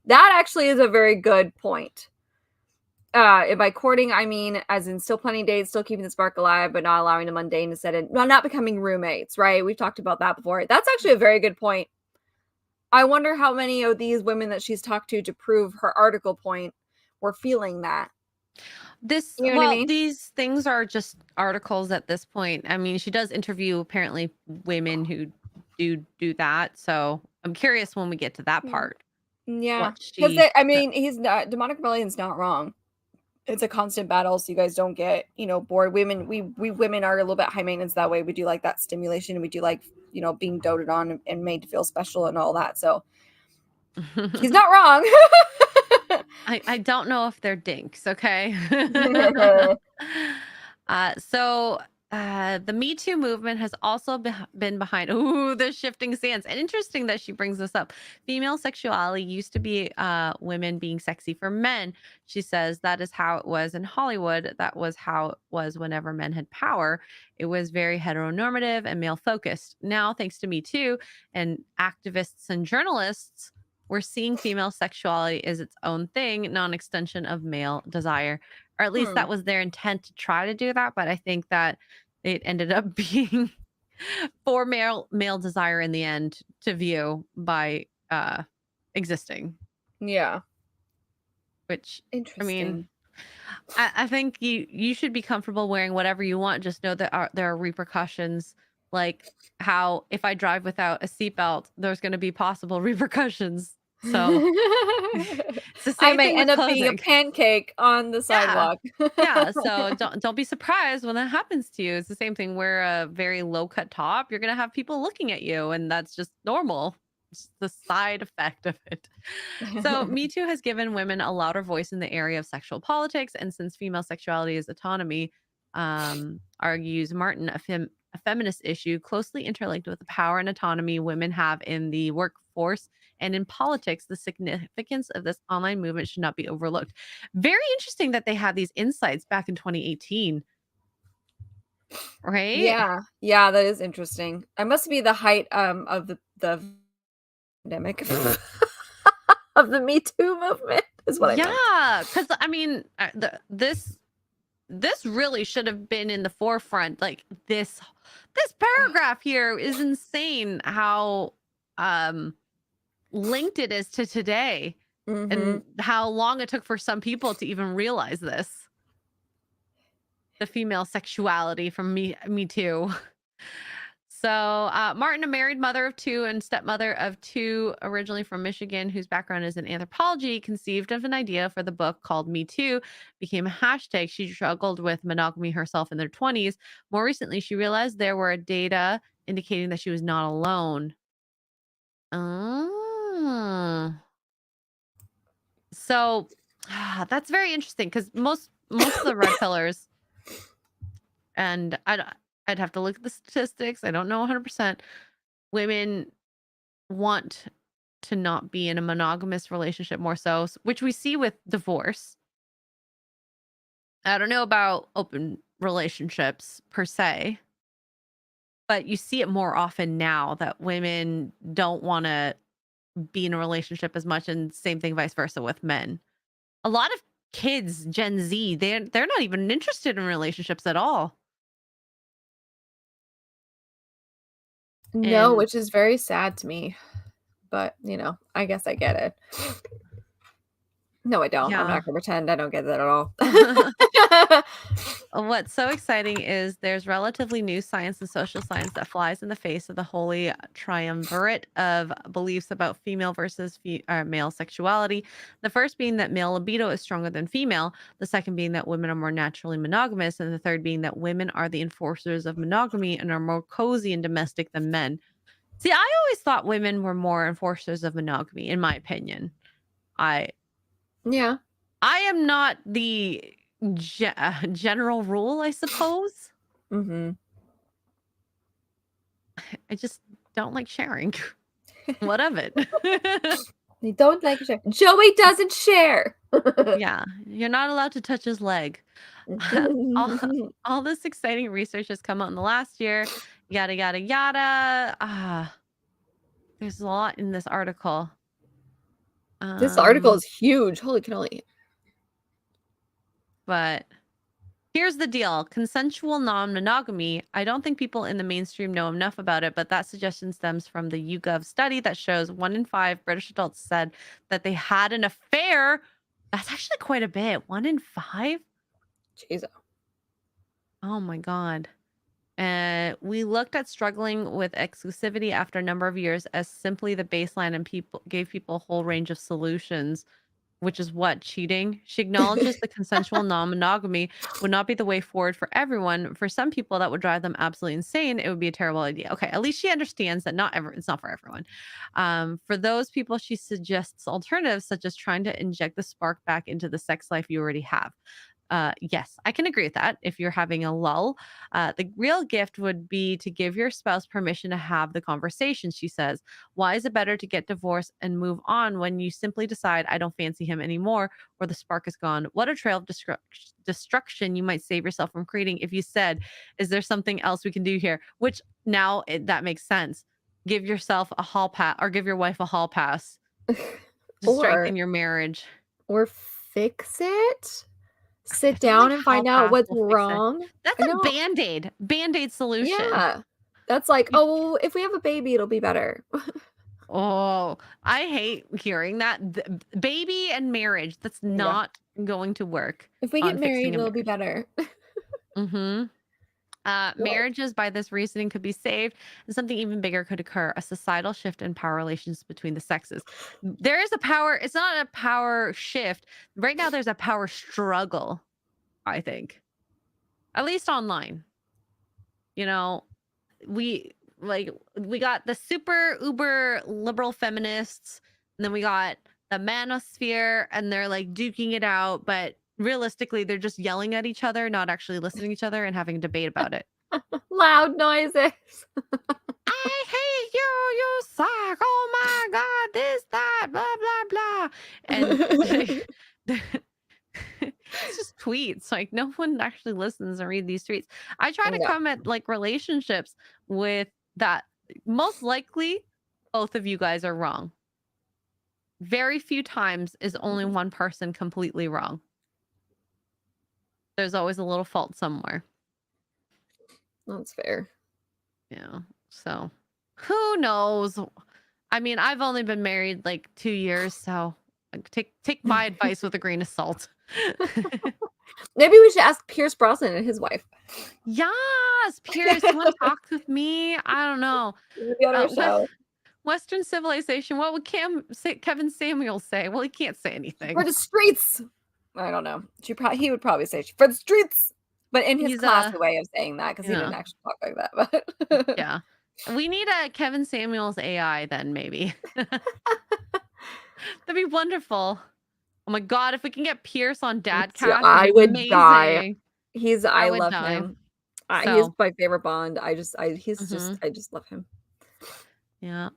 That actually is a very good point. By courting, I mean as in still planning dates, still keeping the spark alive, but not allowing the mundane to set in. Not becoming roommates, right? We've talked about that before. That's actually a very good point. I wonder how many of these women that she's talked to prove her article point were feeling that. You know what I mean? These things are just articles at this point. I mean, she does interview apparently women who do that. So I'm curious when we get to that part. Yeah, because he's not. Demonic Rebellion's not wrong. It's a constant battle, so you guys don't get bored. Women, we women are a little bit high maintenance that way. We do like that stimulation, and we do like being doted on and made to feel special and all that. So he's not wrong. I don't know if they're dinks, okay? The Me Too movement has also been behind the shifting sands. And interesting that she brings this up. Female sexuality used to be women being sexy for men. She says that is how it was in Hollywood. That was how it was whenever men had power. It was very heteronormative and male focused. Now, thanks to Me Too and activists and journalists, we're seeing female sexuality as its own thing, non-extension of male desire. Or at least that was their intent to try to do that. But I think that it ended up being for male desire in the end to view by existing. Yeah. Which, interesting. I mean, I think you should be comfortable wearing whatever you want. Just know that there are repercussions. Like how if I drive without a seatbelt, there's going to be possible repercussions So it's the I same may thing end with up being a clothing. pancake on the Yeah. sidewalk. Yeah, so don't be surprised when that happens to you. It's the same thing. Wear a very low cut top, you're gonna have people looking at you, and that's just normal. It's the side effect of it. So, Me Too has given women a louder voice in the area of sexual politics, and since female sexuality is autonomy, argues Martin, a feminist issue closely interlinked with the power and autonomy women have in the workforce and in politics. The significance of this online movement should not be overlooked. Very interesting that they had these insights back in 2018, right? Yeah, yeah, that is interesting. It must be the height of the pandemic of the Me Too movement is what I meant. Yeah, because I mean, this really should have been in the forefront. Like this paragraph here is insane. How linked it is to today, Mhm. and how long it took for some people to even realize this. The female sexuality from Me Too. So, Martin, a married mother of two and stepmother of two, originally from Michigan, whose background is in anthropology, conceived of an idea for the book called Me Too, became a hashtag. She struggled with monogamy herself in their 20s. More recently, she realized there were data indicating that she was not alone. Oh. So, that's very interesting because most of the red pillars, and I'd have to look at the statistics. I don't know 100%. Women want to not be in a monogamous relationship more so, which we see with divorce. I don't know about open relationships per se, but you see it more often now that women don't want to be in a relationship as much, and same thing vice versa with men. A lot of kids, Gen Z, they're not even interested in relationships at all. No, And which is very sad to me, but, I guess I get it. No, I don't. I'm yeah. not gonna pretend I don't get that at all. What's so exciting is there's relatively new science and social science that flies in the face of the holy triumvirate of beliefs about female versus male sexuality. The first being that male libido is stronger than female, the second being that women are more naturally monogamous, and the third being that women are the enforcers of monogamy and are more cozy and domestic than men. See, I always thought women were more enforcers of monogamy, in my opinion. I Yeah. I am not the general rule, I suppose. Mhm. I just don't like sharing. What of it? They don't like share. Joey doesn't share. Yeah, you're not allowed to touch his leg. all, all this exciting research has come out in the last year. Yada yada yada. There's a lot in this article. This article Um, is huge. Holy cannoli. but here's the deal. Consensual non-monogamy. I don't think people in the mainstream know enough about it, but that suggestion stems from the YouGov study that shows 1 in 5 British adults said that they had an affair. That's actually quite a bit. 1 in 5? Jesus. Oh my God. We looked at struggling with exclusivity after a number of years as simply the baseline, and people gave people a whole range of solutions, which is what? Cheating? She acknowledges the consensual non-monogamy would not be the way forward for everyone. For some people, that would drive them absolutely insane. It would be a terrible idea. Okay, at least she understands that it's not for everyone. For those people, she suggests alternatives such as trying to inject the spark back into the sex life you already have. Yes, I can agree with that. If you're having a lull, the real gift would be to give your spouse permission to have the conversation, she says. Why is it better to get divorced and move on when you simply decide, I don't fancy him anymore, or the spark is gone? What a trail of destruction you might save yourself from creating if you said, is there something else we can do here? Which now that makes sense. Give yourself a hall pass, or give your wife a hall pass to Or strengthen your marriage. or fix it. Sit I feel like down and hall find out pass what's will fix it. wrong. That's I a know. Band-Aid solution. Yeah. That's like, You oh, if we have a baby, it'll be better. Oh, I hate hearing that. Baby and marriage, that's Yeah. not going to work If we on get fixing married, a it'll be marriage. better. Mhm. Marriages by this reasoning could be saved, and something even bigger could occur: a societal shift in power relations between the sexes. There is a power, it's not a power shift. Right now, there's a power struggle, I think. At least online. You know, we got the super uber liberal feminists, and then we got the manosphere, and they're like duking it out, but realistically, they're just yelling at each other, not actually listening to each other and having a debate about it. Loud noises. I hate you, you suck. Oh my god, this, that, blah blah blah. And it's just tweets. Like, no one actually listens and read these tweets. I try to No. come at like relationships with that. Most likely, both of you guys are wrong. Very few times is only one person completely wrong. There's always a little fault somewhere. That's fair. Yeah. So who knows? I mean, I've only been married like 2 years, so take my advice with a grain of salt. Maybe we should ask Pearce Brosnan and his wife. Yes, Pearce, you want to talk with me? I don't know. Maybe on our show. Western civilization. What would Kevin Samuel say? Well, he can't say anything. For the streets. I don't know. He would probably say for the streets, but in his classy way of saying that, because he didn't actually talk like that. But yeah, we need a Kevin Samuel's AI then, maybe. That'd be wonderful. Oh my god, if we can get Pearce on Dadcast, I would amazing. die. I love him. He's my favorite Bond. I just love him. Yeah.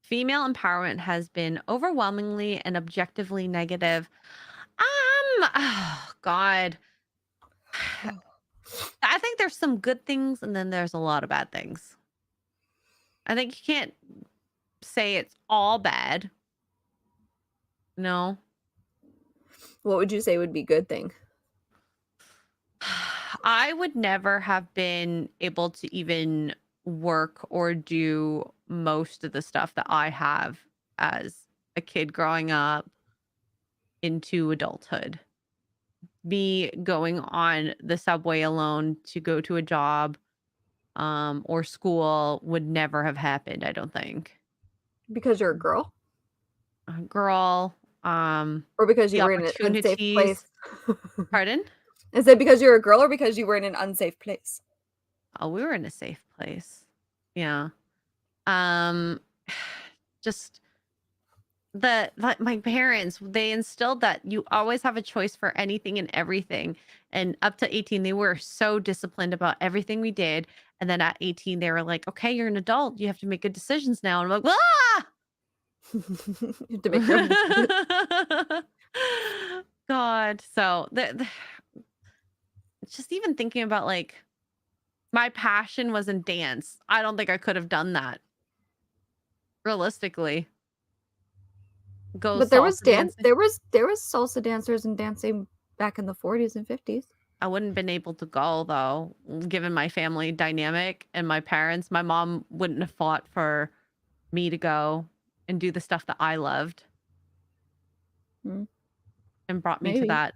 Female empowerment has been overwhelmingly and objectively negative. Oh god. I think there's some good things, and then there's a lot of bad things. I think you can't say it's all bad. No. What would you say would be a good thing? I would never have been able to even work or do most of the stuff that I have as a kid growing up into adulthood. Me going on the subway alone to go to a job or school would never have happened, I don't think. Because you're a girl? Or because you were in an unsafe place? Pardon? Is it because you're a girl or because you were in an unsafe place? Oh, we were in a safe place. Yeah. Just my parents, they instilled that you always have a choice for anything and everything. And up to 18, they were so disciplined about everything we did. And then at 18, they were like, okay, you're an adult. You have to make good decisions now. And I'm like, ah! You have to make your own decisions. God. So just even thinking about like my passion was in dance. I don't think I could have done that. Realistically. But there was dance. There was salsa dancers and dancing back in the 40s and 50s. I wouldn't have been able to go though, given my family dynamic and my parents. My mom wouldn't have fought for me to go and do the stuff that I loved. And brought me to that.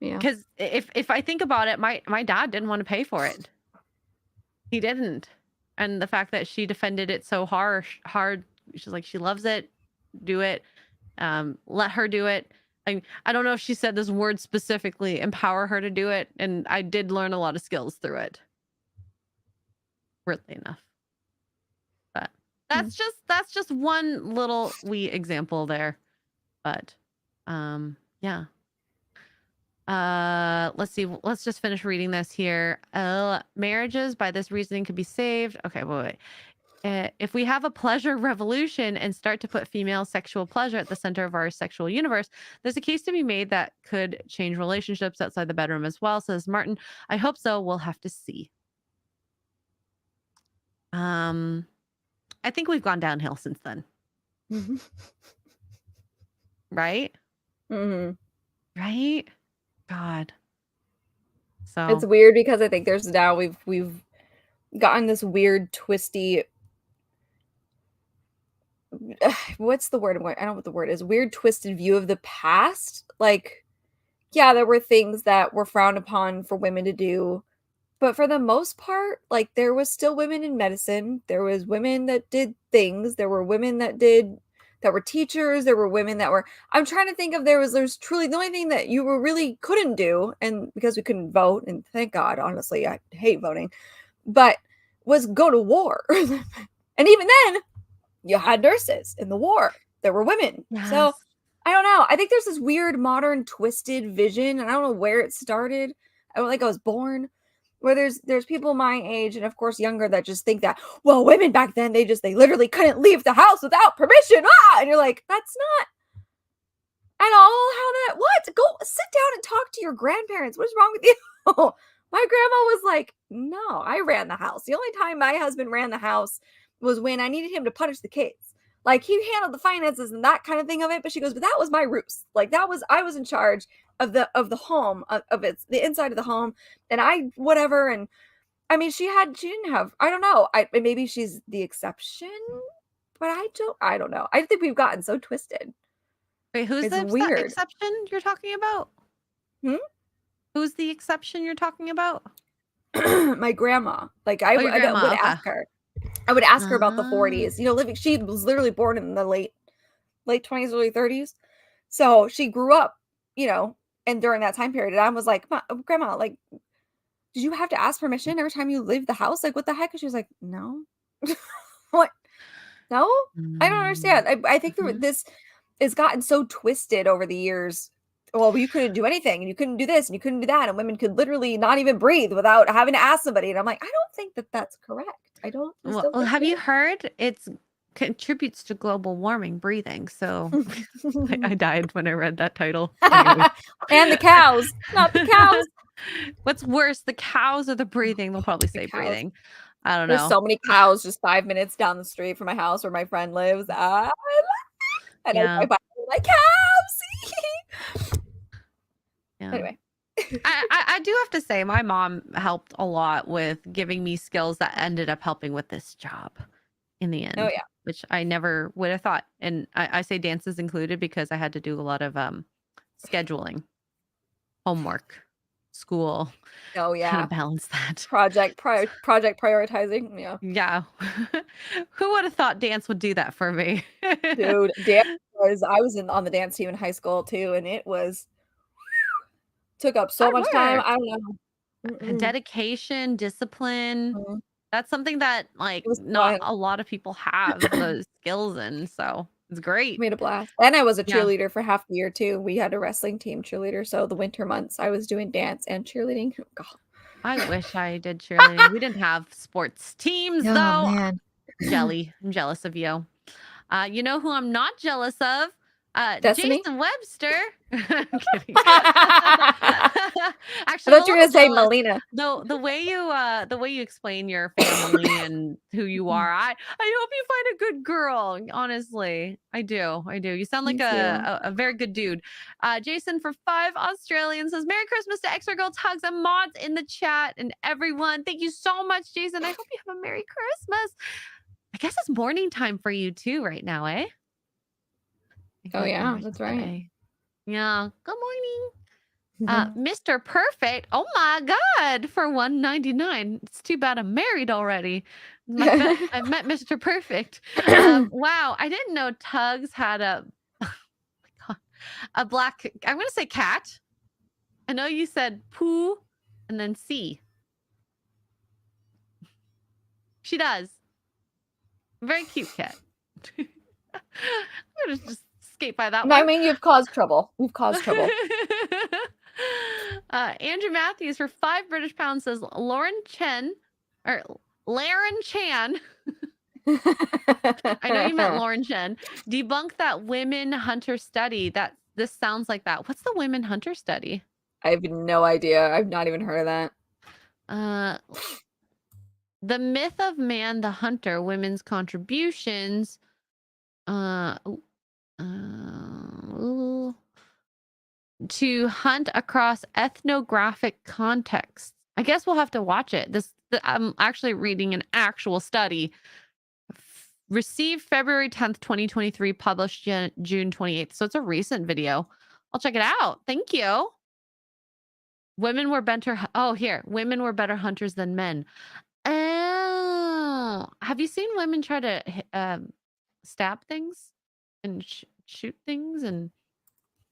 Yeah. Because if I think about it, my dad didn't want to pay for it. He didn't. And the fact that she defended it so hard, she's like, she loves it, do it. Let her do it. I don't know if she said this word specifically, empower her to do it. And I did learn a lot of skills through it. Weirdly enough. But that's just one little wee example there. But yeah. Let's see. Let's just finish reading this here. Marriages by this reasoning could be saved. Okay, wait. If we have a pleasure revolution and start to put female sexual pleasure at the center of our sexual universe, there's a case to be made that could change relationships outside the bedroom as well, says Martin. I hope so. We'll have to see. I think we've gone downhill since then. Right? Right? God. So it's weird because I think there's now we've gotten this weird twisty what's the word? I don't know what the word is. Weird twisted view of the past. Like yeah, there were things that were frowned upon for women to do. But for the most part, like, there was still women in medicine. There was women that did things. There were women that were teachers. There were women that were I'm trying to think of there's truly the only thing that you really couldn't do, and because we couldn't vote, and thank God, honestly, I hate voting, but was go to war. And even then, you had nurses in the war. There were women. So Yes. I don't know. I think there's this weird modern twisted vision, and I don't know where it started. I don't think I was born. Where there's people my age and of course younger that just think that, well, women back then they literally couldn't leave the house without permission. And you're like, that's not at all how that what? Go sit down and talk to your grandparents. What's wrong with you? My grandma was like, no, I ran the house. The only time my husband ran the house was when I needed him to punish the kids. Like, he handled the finances and that kind of thing of it, but she goes, but that was my roots. Like, I was in charge of the home, of its the inside of the home, and I whatever. And I mean, she didn't have, I don't know, maybe she's the exception, but I don't know. I think we've gotten so twisted. Wait, who's It's the weird. exception you're talking about? Hmm? Who's the exception you're talking about? My grandma. Like, I Oh, your would grandma, okay. ask her. I would ask her about the 40s. You know, she was literally born in the late 20s, early 30s. So she grew up, you know, and during that time period, and I was like, Grandma, like, did you have to ask permission every time you leave the house? Like, what the heck? And she was like, no. What? No? I don't understand. I think Mhm. this has gotten so twisted over the years. Well, you couldn't do anything, and you couldn't do this, and you couldn't do that, and women could literally not even breathe without having to ask somebody. And I'm like, I don't think that that's correct. I just don't think Have it you is. heard it's contributes to global warming breathing? So I died when I read that title. Anyway. And the cows, not the cows. What's worse, the cows or the breathing? They'll probably say cows. breathing. I don't There's know. so many cows just 5 minutes down the street from my house where my friend lives. And Yeah. I buy like cows. Yeah. Anyway. I do have to say, my mom helped a lot with giving me skills that ended up helping with this job in the end. Oh, yeah. Which I never would have thought. And I say dances included because I had to do a lot of scheduling, homework, school. Oh, Kind yeah. of balance that. Project prioritizing. Yeah. Yeah. Who would have thought dance would do that for me? Dude, I was on the dance team in high school too, and it took up so Hard much time. work. I don't know. Mm-mm. Dedication, discipline. Mhm. That's something that It like was not fun. a lot of people have those skills in. So it's great. Made a blast. And I was a Yeah. cheerleader for half the year too. We had a wrestling team cheerleader, so the winter months I was doing dance and cheerleading. God. I wish I did cheerleading. We didn't have sports teams Oh, though. man. I'm jealous of you. You know who I'm not jealous of? Destiny? Jason Webster. I'm kidding. I Actually, I'm a thought you were little gonna say jealous. Melina. The way you explain your family and who you are, I hope you find a good girl. Honestly, I do. You sound like Thank you. a very good dude. Jason for 5 Australians says Merry Christmas to Extra Girls, hugs and mods in the chat and everyone. Thank you so much, Jason. I hope you have a Merry Christmas. I guess it's morning time for you too right now, eh? Oh, yeah, that's right. Yeah. Good morning. Mr. Perfect. Oh my God, for $1.99. It's too bad I'm married already. I've met Mr. Perfect. Wow, I didn't know Tugs had a black. I'm gonna say cat. I know you said poo and then C. She does. Very cute cat. I'm gonna just skate by that No, one. I mean, you've caused trouble. You've caused trouble. Andrew Matthews for 5 British pounds says Lauren Chan. I know you meant Lauren Chen. Debunk that women hunter study. This sounds like that. What's the women hunter study? I have no idea. I've not even heard of that. The myth of man the hunter, women's contributions. To hunt across ethnographic contexts. I guess we'll have to watch it. I'm actually reading an actual study. Received February 10th, 2023, published June 28th. So it's a recent video. I'll check it out. Thank you. Women were better. Oh, here. Women were better hunters than men. Oh, have you seen women try to stab things and shoot things and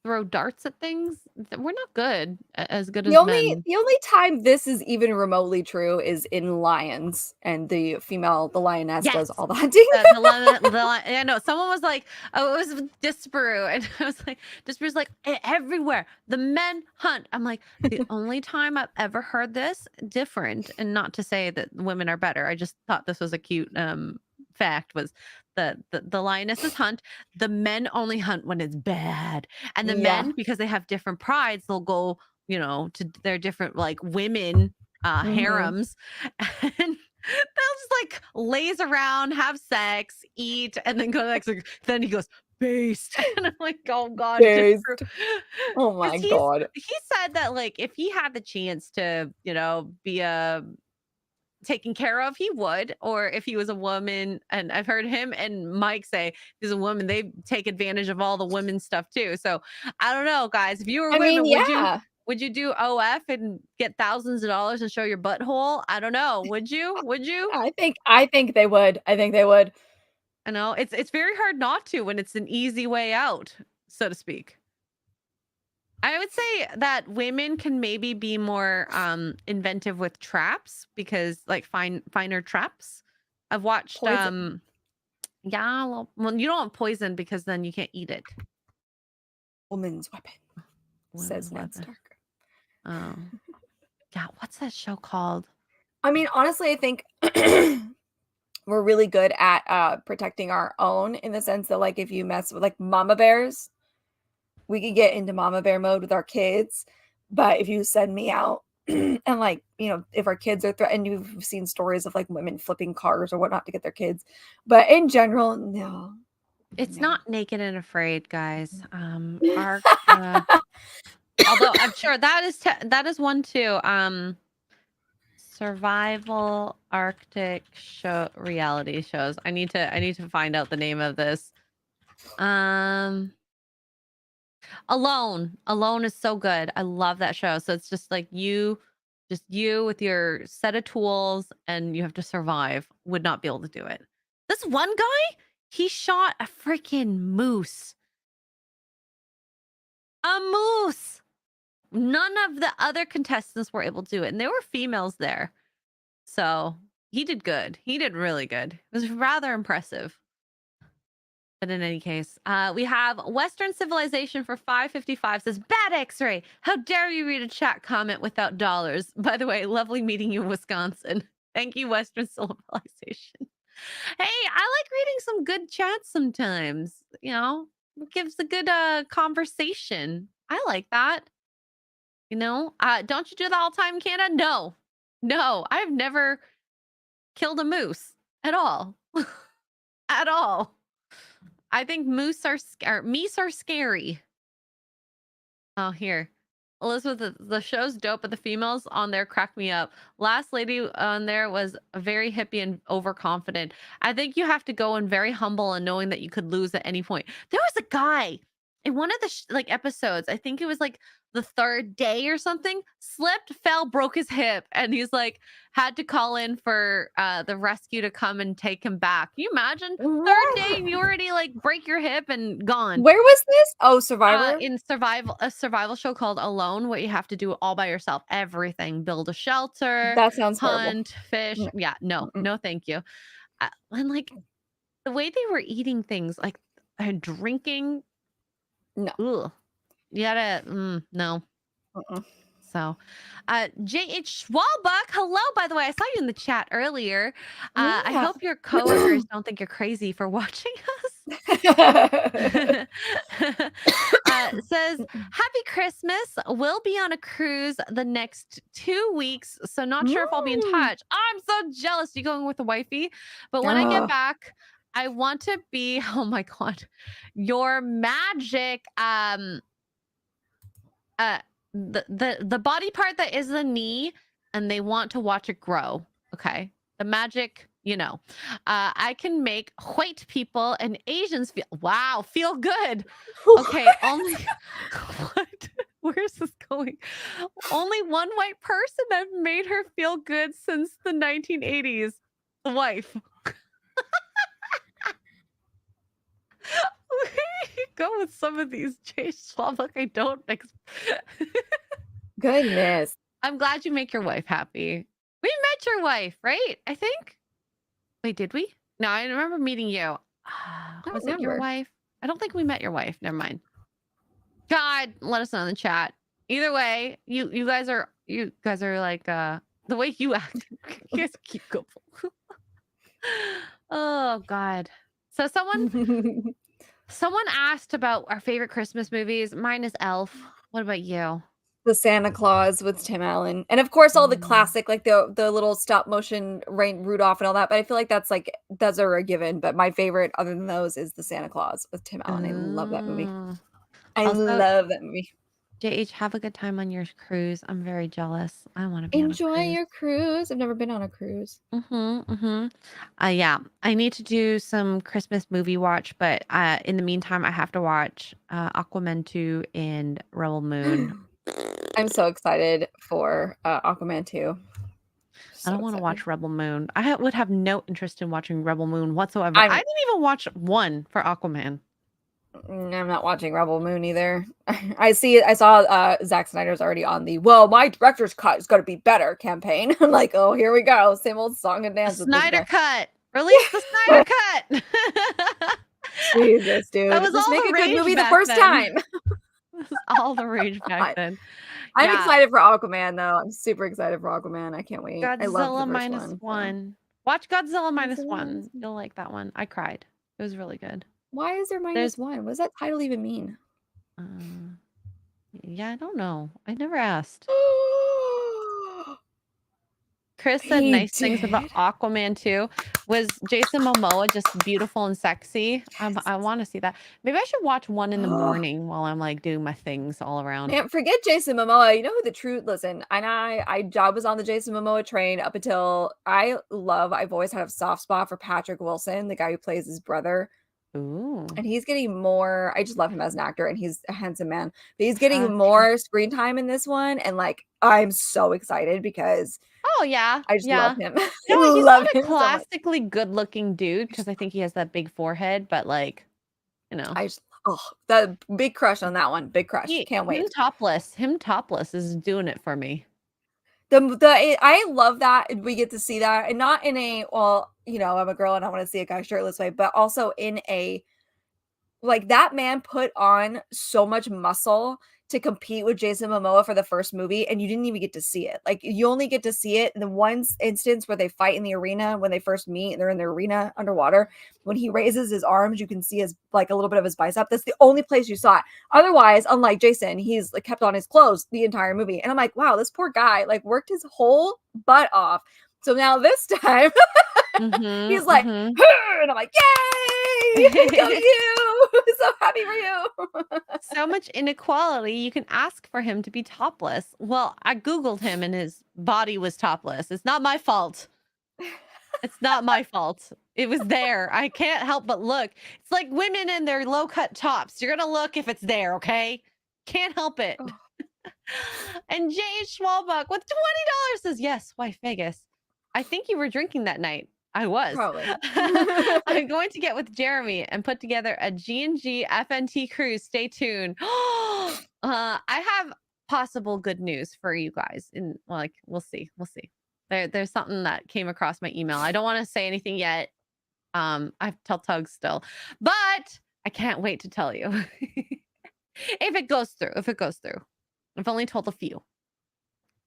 throw darts at things? We're not good, as good as men. The only time this is even remotely true is in Lions, and the lioness Yes. does all the hunting. I know someone was like, oh, it was Disparu, and I was like, Disparu's like everywhere. The men hunt. I'm like, the only time I've ever heard this different, and not to say that women are better. I just thought this was a cute fact. Was the lionesses hunt. The men only hunt when it's bad, and the Yeah. men, because they have different prides, they'll go, to their different like women harems, and they'll just like laze around, have sex, eat, and then go to the next. Then he goes, based, and I'm like, oh god, Based. Oh my 'cause god. he said that like if he had the chance to, be taken care of, he would. Or if he was a woman, and I've heard him and Mike say, if he's a woman, they take advantage of all the women's stuff too. So I don't know, guys. If you were women, yeah. would you do OF and get thousands of dollars and show your butthole? I don't know. Would you? Would you? I think they would. I think they would. I know it's very hard not to when it's an easy way out, so to speak. I would say that women can maybe be more inventive with traps, because like finer traps. I've watched Poison. well, you don't want poison because then you can't eat it. Woman's weapon, says Ned Women's Stark. Oh. Yeah, what's that show called? I mean, honestly, I think we're really good at protecting our own, in the sense that, like, if you mess with like mama bears, we could get into mama bear mode with our kids. But if you send me out and like, if our kids are threatened, you've seen stories of like women flipping cars or whatnot to get their kids. But in general, no. It's No. not Naked and Afraid, guys. Although I'm sure that is one too. Survival Arctic show reality shows. I need to find out the name of this. Alone is so good. I love that show. So it's just like you with your set of tools, and you have to survive. Would not be able to do it. This one guy, he shot a freaking moose. A moose. None of the other contestants were able to do it, and there were females there. So he did good. He did really good. It was rather impressive. But in any case, we have Western Civilization for 555 says, bad x-ray. How dare you read a chat comment without dollars? By the way, lovely meeting you in Wisconsin. Thank you, Western Civilization. Hey, I like reading some good chats sometimes. It gives a good conversation. I like that. Don't you do that all the time in Canada? No, I've never killed a moose at all. At all. I think meese are scary. Oh, here. Elizabeth, the show's dope, but the females on there crack me up. Last lady on there was very hippie and overconfident. I think you have to go in very humble and knowing that you could lose at any point. There was a guy in one of the episodes, I think it was like the third day or something, slipped, fell, broke his hip, and he's like had to call in for the rescue to come and take him back. Can you imagine? Third day and you already like break your hip and gone. Where was this? Oh, Survivor? In a survival show called Alone, where you have to do it all by yourself. Everything. Build a shelter. That sounds horrible. Hunt, fish. Mm. Yeah, no, thank you. And like the way they were eating things, like drinking. No. Ugh. You gotta, no. So, J.H. Schwalbuck, hello, by the way. I saw you in the chat earlier. I Yeah. hope your coworkers don't think you're crazy for watching us. Says, happy Christmas. We'll be on a cruise the next 2 weeks, so not sure if I'll be in touch. I'm so jealous. You going with a wifey? But when I get back, I want to be, oh my God, your magic, the body part that is the knee, and they want to watch it grow. Okay. The magic, I can make white people and Asians feel good. Okay. Only what? Where's this going, only one white person I've made her feel good since the 1980s. The wife. Go with some of these, Jay Schwabach. I don't. Goodness. I'm glad you make your wife happy. We met your wife, right? I think. Wait, did we? No, I remember meeting you. Was it your remember. wife? I don't think we met your wife. Never mind. God, let us know in the chat. Either way, you guys are like the way you act. You guys keep going. Oh God. So someone asked about our favorite Christmas movies. Mine is Elf. What about you? The Santa Claus with Tim Allen, and of course all the classic, like the little stop motion Rudolph and all that. But I feel like those are a given. But my favorite, other than those, is the Santa Claus with Tim Allen. I love that movie. I love that movie. JH, have a good time on your cruise. I'm very jealous. I want to be Enjoy on a cruise. your cruise. I've never been on a cruise. Yeah, I need to do some Christmas movie watch, but in the meantime, I have to watch Aquaman 2 and Rebel Moon. I'm so excited for Aquaman 2. I don't want to watch Rebel Moon. I would have no interest in watching Rebel Moon whatsoever. I'm- I didn't even watch one for Aquaman. I'm not watching Rebel Moon either. I saw Zack Snyder's already on the my director's cut is going to be better campaign. I'm like, oh, here we go, same old song and dance. Snyder cut. Release the Snyder cut. Jesus, dude. That was Just all make the a good rage movie the back first then. time. This is all the rage back then. I'm Yeah. excited for Aquaman though. I'm super excited for Aquaman. I can't wait. I love Godzilla the first minus one. one. Watch Godzilla minus Godzilla one. minus one. You'll like that one. I cried. It was really good. Why is there minus one? What does that title even mean? Yeah, I don't know. I never asked. Chris said He nice things about did? Aquaman 2. Was Jason Momoa just beautiful and sexy? I want to see that. Maybe I should watch one in the morning while I'm like doing my things all around. Man, forget Jason Momoa. You know who the truth? Listen, and I was on the Jason Momoa train up until I've always had a soft spot for Patrick Wilson, the guy who plays his brother. Ooh. And he's getting more. I just love him as an actor, and he's a handsome man. But he's getting more screen time in this one, and like I'm so excited because yeah, I just love him. No, he's love not a him so much. classically good-looking dude because I think he has that big forehead, but like, you know, I just the big crush on that one. Big crush. Can't wait. Him topless is doing it for me. I love that we get to see that, and not in a I'm a girl and I want to see a guy shirtless way, but also in a like that man put on so much muscle to compete with Jason Momoa for the first movie, and you didn't even get to see it. Like you only get to see it in the one instance where they fight in the arena when they first meet and they're in the arena underwater. When he raises his arms, you can see his like a little bit of his bicep. That's the only place you saw it. Otherwise, unlike Jason, he's like kept on his clothes the entire movie. And I'm like, wow, this poor guy like worked his whole butt off. So now this time he's like, and I'm like, yay! Go you! So happy for you. So much inequality. You can ask for him to be topless. Well, I Googled him and his body was topless. It's not my fault. It's not my fault. It was there. I can't help but look. It's like women in their low-cut tops. You're going to look if it's there, okay? Can't help it. And Jay Schwalbach with $20 says, yes, wife Vegas. I think you were drinking that night. I was. Probably. I'm going to get with Jeremy and put together a G&G FNT cruise. Stay tuned. I have possible good news for you guys. And like, we'll see. There's something that came across my email. I don't want to say anything yet. I have to tell Tug still, but I can't wait to tell you if it goes through. I've only told a few.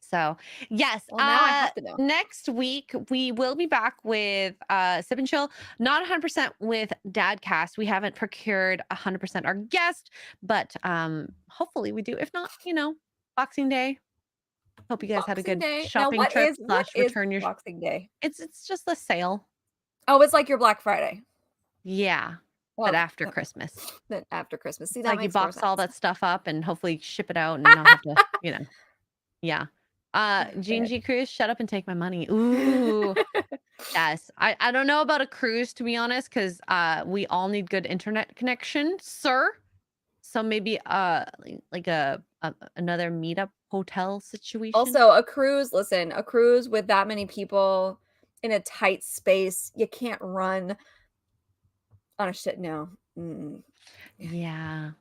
So yes, well, now I have to know. Next week we will be back with Sip and Chill. Not 100% with Dadcast. We haven't procured 100% our guest, but hopefully we do. If not, Boxing Day. Hope you guys had a good shopping trip / return your Boxing Day. It's just a sale. Oh, it's like your Black Friday. Yeah. But after Christmas. Then after Christmas. See, it's that like you makes more box all sense. that stuff up and hopefully ship it out and not have to, Yeah. G&G Cruise, shut up and take my money. Ooh. Yes. I don't know about a cruise, to be honest, because we all need good internet connection, sir. So maybe like a another meetup hotel situation. Also, a cruise, listen, a cruise with that many people in a tight space, you can't run on a shit. No. Yeah.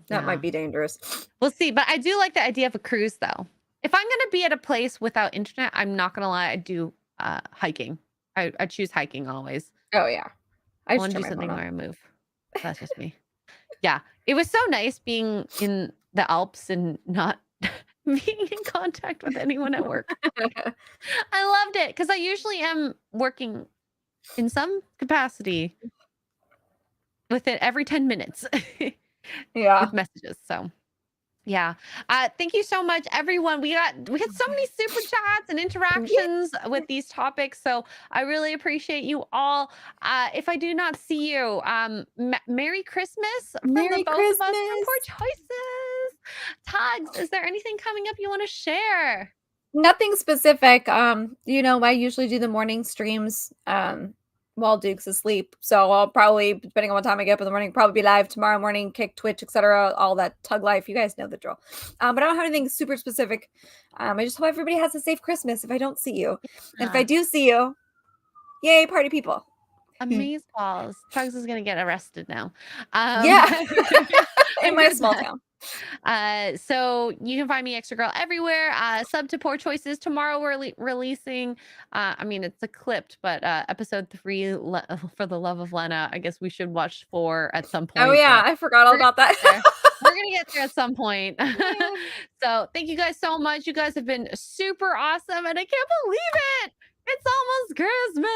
That might be dangerous. We'll see. But I do like the idea of a cruise, though. If I'm gonna be at a place without internet, I'm not gonna lie, I do hiking. I choose hiking always. Oh yeah. I want to do something where I move. That's just me. Yeah. It was so nice being in the Alps and not being in contact with anyone at work. I loved it because I usually am working in some capacity with it every 10 minutes Yeah. with messages. So yeah. Thank you so much, everyone. We had so many super chats and interactions with these topics. So I really appreciate you all. If I do not see you, Merry Christmas from Merry the both of us from Christmas. Poor Choices. Tugs, is there anything coming up you want to share? Nothing specific. You know, I usually do the morning streams while Duke's asleep. So I'll probably, depending on what time I get up in the morning, probably be live tomorrow morning, Kick, Twitch, etc. All that Tug life. You guys know the drill. But I don't have anything super specific. I just hope everybody has a safe Christmas if I don't see you. And if I do see you, yay, party people. Amaze balls. Tugs is gonna get arrested now. Yeah. In my small town. So you can find me Extra Girl everywhere. Sub to Poor Choices. Tomorrow we're releasing I mean it's a clipped, but episode 3 for the love of Lena. I guess we should watch 4 at some point. Oh yeah, I forgot all about that. We're gonna get there at some point. So thank you guys so much. You guys have been super awesome, and I can't believe it. It's almost Christmas.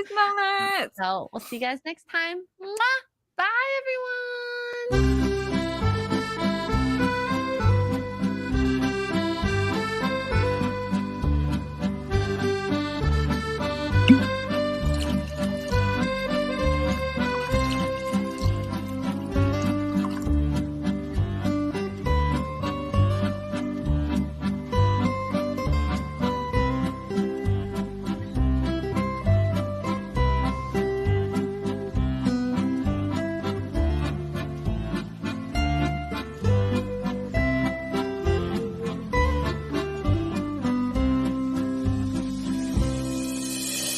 Christmas. So we'll see you guys next time. Mwah! Bye everyone.